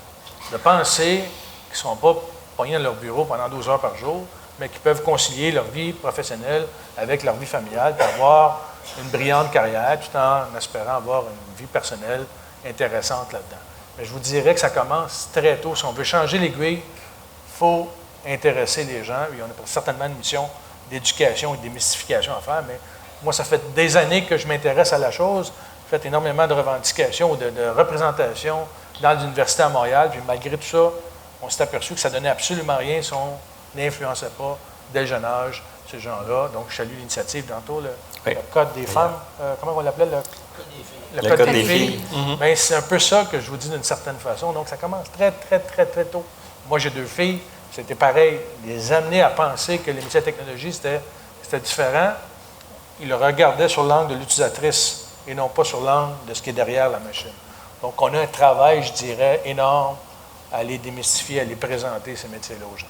de penser qu'ils ne seront pas pognés dans leur bureau pendant 12 heures par jour, mais qu'ils peuvent concilier leur vie professionnelle avec leur vie familiale pour avoir une brillante carrière tout en espérant avoir une vie personnelle intéressante là-dedans. Mais je vous dirais que ça commence très tôt. Si on veut changer l'aiguille, il faut intéresser les gens. Et on a certainement une mission d'éducation et de démystification à faire, mais moi, ça fait des années que je m'intéresse à la chose. J'ai fait énormément de revendications ou de représentations dans l'université à Montréal, puis malgré tout ça, on s'est aperçu que ça ne donnait absolument rien si on n'influençait pas dès le jeune âge ces gens-là. Donc, je salue l'initiative tantôt, le Oui. Code des femmes. Comment on l'appelait? Le Code des filles. Bien, c'est un peu ça que je vous dis d'une certaine façon. Donc, ça commence très, très, très, très tôt. Moi, j'ai 2 filles. C'était pareil. Les amener à penser que les métiers de technologie, c'était différent. Ils le regardaient sur l'angle de l'utilisatrice et non pas sur l'angle de ce qui est derrière la machine. Donc, on a un travail, je dirais, énorme à les démystifier, à les présenter, ces métiers-là aux gens.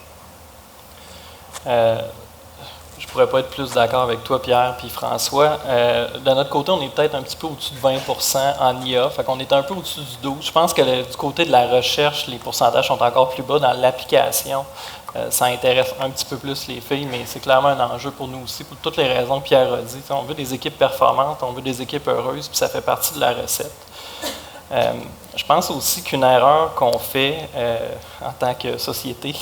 Je ne pourrais pas être plus d'accord avec toi, Pierre, puis François. De notre côté, on est peut-être un petit peu au-dessus de 20% en IA, fait qu'on est un peu au-dessus du 12%. Je pense que du côté de la recherche, les pourcentages sont encore plus bas. Dans l'application, ça intéresse un petit peu plus les filles, mais c'est clairement un enjeu pour nous aussi, pour toutes les raisons que Pierre a dit. On veut des équipes performantes, on veut des équipes heureuses, puis ça fait partie de la recette. Je pense aussi qu'une erreur qu'on fait en tant que société,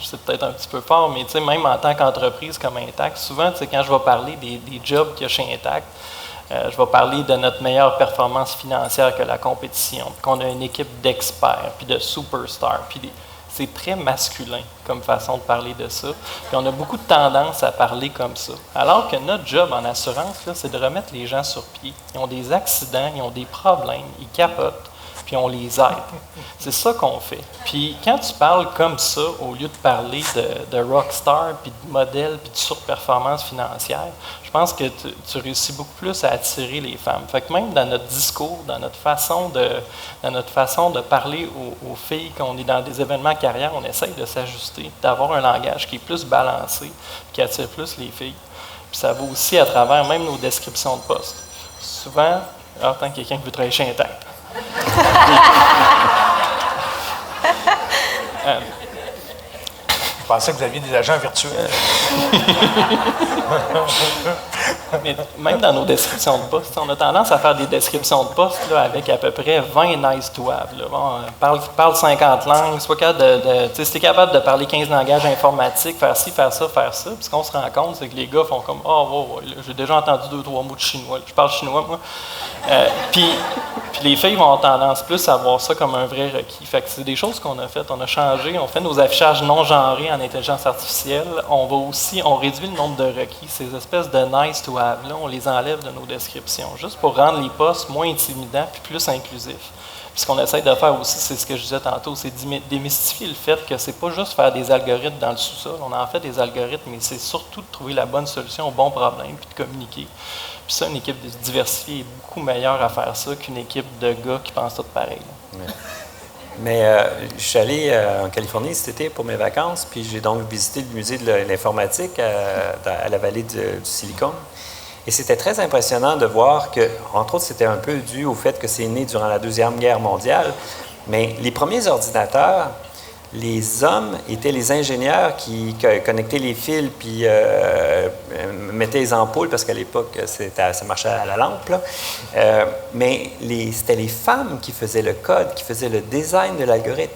c'est peut-être un petit peu fort, mais même en tant qu'entreprise comme Intact, souvent, quand je vais parler des jobs qu'il y a chez Intact, je vais parler de notre meilleure performance financière que la compétition, qu'on a une équipe d'experts, puis de superstars, puis c'est très masculin comme façon de parler de ça. Puis on a beaucoup de tendance à parler comme ça. Alors que notre job en assurance, là, c'est de remettre les gens sur pied. Ils ont des accidents, ils ont des problèmes, ils capotent, puis on les aide. C'est ça qu'on fait. Puis quand tu parles comme ça, au lieu de parler de rockstar, puis de modèle, puis de surperformance financière, je pense que tu réussis beaucoup plus à attirer les femmes. Fait que même dans notre discours, dans notre façon de parler aux filles, quand on est dans des événements carrière, on essaye de s'ajuster, d'avoir un langage qui est plus balancé, qui attire plus les filles. Puis ça va aussi à travers même nos descriptions de poste. Souvent, en tant que quelqu'un qui veut travailler chez Intact, Je pensais que vous aviez des agents virtuels. Mais même dans nos descriptions de poste, on a tendance à faire des descriptions de poste là, avec à peu près 20 nice to have. Là. Bon, parle 50 langues, sois capable si tu es capable de parler 15 langages informatiques, faire ci, faire ça. Puis ce qu'on se rend compte, c'est que les gars font comme j'ai déjà entendu 2-3 mots de chinois. Je parle chinois, moi. Puis les filles vont avoir tendance plus à voir ça comme un vrai requis. Fait que c'est des choses qu'on a faites. On a changé, on fait nos affichages non genrés en intelligence artificielle. On réduit le nombre de requis. Ces espèces de nice to have, là, on les enlève de nos descriptions, juste pour rendre les postes moins intimidants puis plus inclusifs. Puis ce qu'on essaie de faire aussi, c'est ce que je disais tantôt, c'est démystifier le fait que c'est pas juste faire des algorithmes dans le sous-sol. On en fait des algorithmes, mais c'est surtout de trouver la bonne solution au bon problème puis de communiquer. Puis ça, une équipe diversifiée est beaucoup meilleure à faire ça qu'une équipe de gars qui pensent tout pareil. Mais je suis allé en Californie cet été pour mes vacances, puis j'ai donc visité le musée de l'informatique à la vallée du Silicon. Et c'était très impressionnant de voir que, entre autres, c'était un peu dû au fait que c'est né durant la Deuxième Guerre mondiale, mais les premiers ordinateurs, les hommes étaient les ingénieurs qui connectaient les fils puis mettaient les ampoules, parce qu'à l'époque, ça marchait à la lampe. Là. Mais c'était les femmes qui faisaient le code, qui faisaient le design de l'algorithme.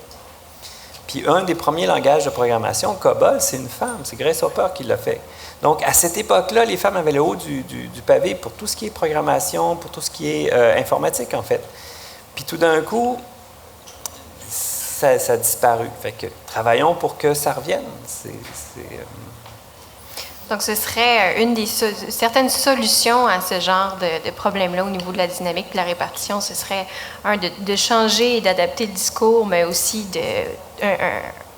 Puis un des premiers langages de programmation, COBOL, c'est une femme, c'est Grace Hopper qui l'a fait. Donc, à cette époque-là, les femmes avaient le haut du pavé pour tout ce qui est programmation, pour tout ce qui est informatique, en fait. Puis tout d'un coup, ça a disparu. Fait que travaillons pour que ça revienne. Donc, ce serait certaines solutions à ce genre de problème-là au niveau de la dynamique et de la répartition. Ce serait, de changer et d'adapter le discours, mais aussi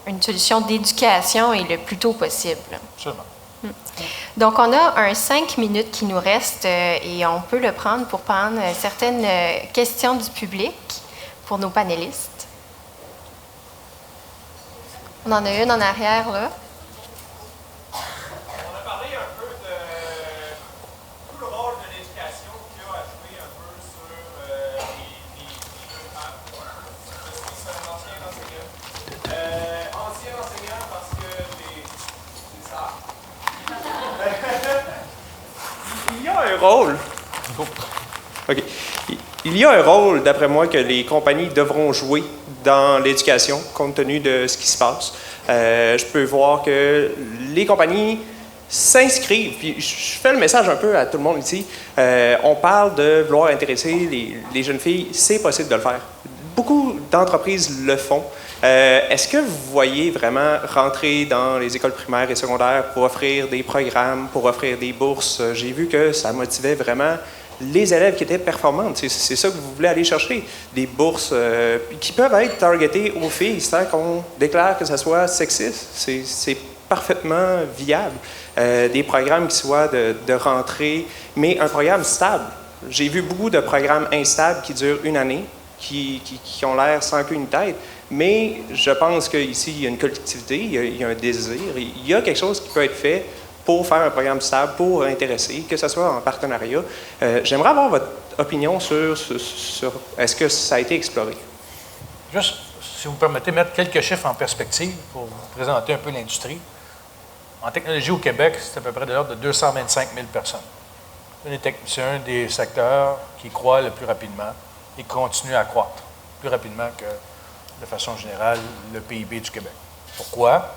une solution d'éducation et le plus tôt possible. Absolument. Donc, on a un 5 minutes qui nous reste et on peut le prendre pour prendre certaines questions du public pour nos panélistes. On en a une en arrière, là. On a parlé un peu de tout le rôle de l'éducation qui a joué un peu sur les jeunes femmes. Je suis un ancien enseignant. Ancien enseignant parce que c'est ça. Il y a un rôle. OK. Il y a un rôle, d'après moi, que les compagnies devront jouer dans l'éducation, compte tenu de ce qui se passe. Je peux voir que les compagnies s'inscrivent, puis je fais le message un peu à tout le monde ici. On parle de vouloir intéresser les jeunes filles, c'est possible de le faire. beaucoup d'entreprises le font. Est-ce que vous voyez vraiment rentrer dans les écoles primaires et secondaires pour offrir des programmes, pour offrir des bourses? J'ai vu que ça motivait vraiment les élèves qui étaient performantes. C'est ça que vous voulez aller chercher. Des bourses qui peuvent être targetées aux filles sans qu'on déclare que ça soit sexiste. C'est parfaitement viable. Des programmes qui soient de rentrée, mais un programme stable. J'ai vu beaucoup de programmes instables qui durent une année, qui ont l'air sans queue ni tête, mais je pense qu'ici, il y a une collectivité, il y a un désir, il y a quelque chose qui peut être fait pour faire un programme stable, pour intéresser, que ce soit en partenariat. J'aimerais avoir votre opinion sur est-ce que ça a été exploré? Juste, si vous me permettez, mettre quelques chiffres en perspective pour vous présenter un peu l'industrie. En technologie au Québec, c'est à peu près de l'ordre de 225 000 personnes. C'est un des secteurs qui croît le plus rapidement et continue à croître plus rapidement que, de façon générale, le PIB du Québec. Pourquoi?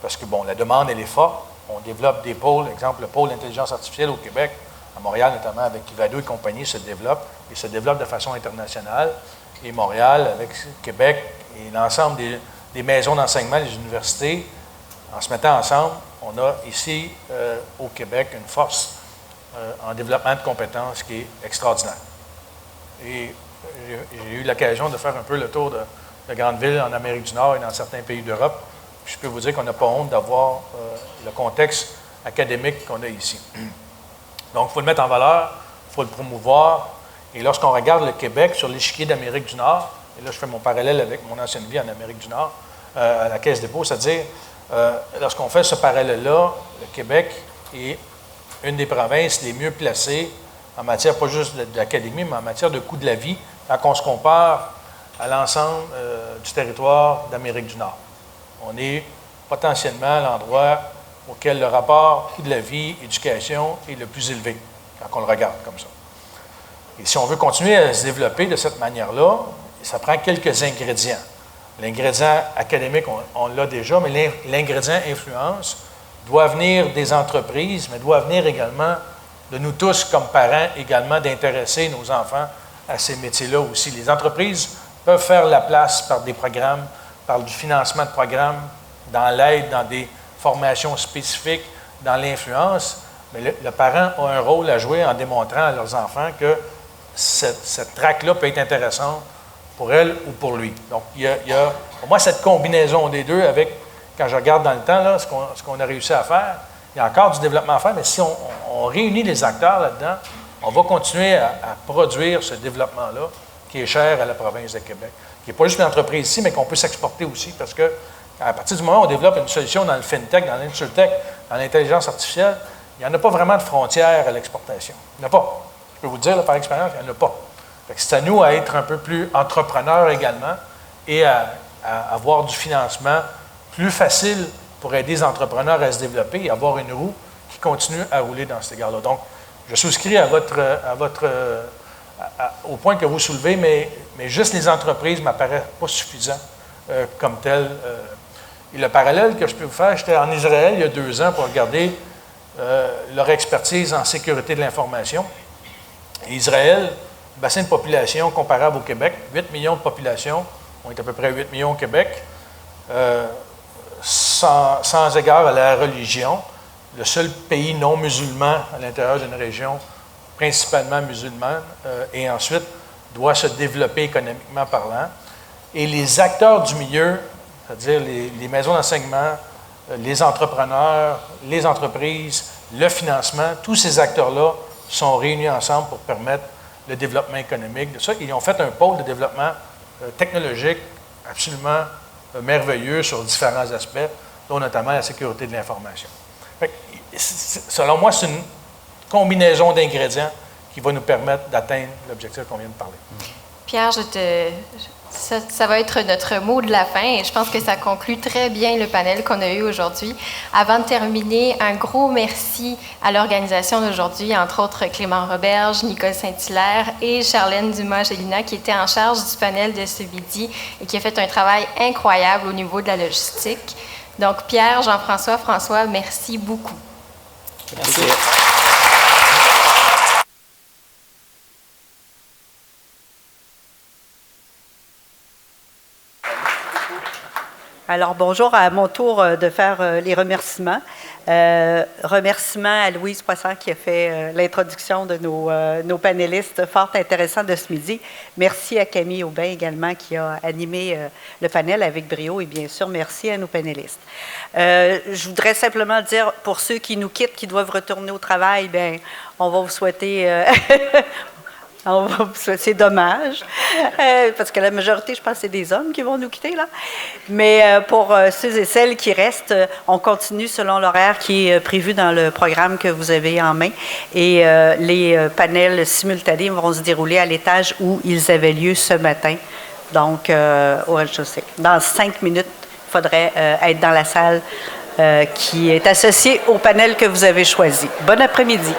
Parce que, bon, la demande, elle est forte. On développe des pôles, exemple, le pôle d'intelligence artificielle au Québec, à Montréal notamment, avec Ivado et compagnie, se développe de façon internationale. Et Montréal, avec Québec et l'ensemble des maisons d'enseignement, les universités, en se mettant ensemble, on a ici, au Québec, une force en développement de compétences qui est extraordinaire. Et j'ai eu l'occasion de faire un peu le tour de grandes villes en Amérique du Nord et dans certains pays d'Europe. Je peux vous dire qu'on n'a pas honte d'avoir le contexte académique qu'on a ici. Donc, il faut le mettre en valeur, il faut le promouvoir. Et lorsqu'on regarde le Québec sur l'échiquier d'Amérique du Nord, et là, je fais mon parallèle avec mon ancienne vie en Amérique du Nord, à la Caisse des dépôts, c'est-à-dire, lorsqu'on fait ce parallèle-là, le Québec est une des provinces les mieux placées en matière, pas juste de l'académie, mais en matière de coût de la vie, quand on se compare à l'ensemble du territoire d'Amérique du Nord. On est potentiellement l'endroit auquel le rapport coût de la vie, éducation est le plus élevé, quand on le regarde comme ça. Et si on veut continuer à se développer de cette manière-là, ça prend quelques ingrédients. L'ingrédient académique, on l'a déjà, mais l'ingrédient influence doit venir des entreprises, mais doit venir également de nous tous comme parents, également d'intéresser nos enfants à ces métiers-là aussi. Les entreprises peuvent faire la place par des programmes, par du financement de programmes, dans l'aide, dans des formations spécifiques, dans l'influence, mais le parent a un rôle à jouer en démontrant à leurs enfants que cette traque-là peut être intéressante pour elle ou pour lui. Donc, il y a pour moi cette combinaison des deux avec, quand je regarde dans le temps, là, ce qu'on a réussi à faire, il y a encore du développement à faire, mais si on réunit les acteurs là-dedans, on va continuer à produire ce développement-là qui est cher à la province de Québec, qui n'est pas juste une entreprise ici, mais qu'on peut s'exporter aussi, parce que à partir du moment où on développe une solution dans le fintech, dans l'insurtech, dans l'intelligence artificielle, il n'y en a pas vraiment de frontières à l'exportation. Il n'y en a pas. Je peux vous dire, là, par expérience, il n'y en a pas. C'est à nous à être un peu plus entrepreneurs également et à avoir du financement plus facile pour aider les entrepreneurs à se développer et avoir une roue qui continue à rouler dans cet égard-là. Donc, je souscris au point que vous soulevez, mais juste les entreprises ne m'apparaissent pas suffisant comme tel. Et le parallèle que je peux vous faire, j'étais en Israël il y a 2 ans pour regarder leur expertise en sécurité de l'information. Et Israël, bassin de population comparable au Québec, 8 millions de population, on est à peu près 8 millions au Québec, sans égard à la religion, le seul pays non musulman à l'intérieur d'une région principalement musulmane, et ensuite doit se développer économiquement parlant. Et les acteurs du milieu, c'est-à-dire les maisons d'enseignement, les entrepreneurs, les entreprises, le financement, tous ces acteurs-là sont réunis ensemble pour permettre le développement économique de ça. Ils ont fait un pôle de développement technologique absolument merveilleux sur différents aspects, dont notamment la sécurité de l'information. Selon moi, c'est une combinaison d'ingrédients qui va nous permettre d'atteindre l'objectif qu'on vient de parler. Pierre, ça va être notre mot de la fin et je pense que ça conclut très bien le panel qu'on a eu aujourd'hui. Avant de terminer, un gros merci à l'organisation d'aujourd'hui, entre autres Clément Roberge, Nicole Saint-Hilaire et Charlène Dumas-Gélina qui étaient en charge du panel de ce midi et qui a fait un travail incroyable au niveau de la logistique. Donc Pierre, Jean-François, François, merci beaucoup. Merci. Alors, bonjour, à mon tour de faire les remerciements. Remerciements à Louise Poisson qui a fait l'introduction de nos panélistes fort intéressants de ce midi. Merci à Camille Aubin également qui a animé le panel avec brio et bien sûr, merci à nos panélistes. Je voudrais simplement dire pour ceux qui nous quittent, qui doivent retourner au travail, bien, on va vous souhaiter... C'est dommage, parce que la majorité, je pense, c'est des hommes qui vont nous quitter, là. Mais pour ceux et celles qui restent, on continue selon l'horaire qui est prévu dans le programme que vous avez en main. Et les panels simultanés vont se dérouler à l'étage où ils avaient lieu ce matin, donc au rez-de-chaussée. Dans 5 minutes, il faudrait être dans la salle qui est associée au panel que vous avez choisi. Bon après-midi.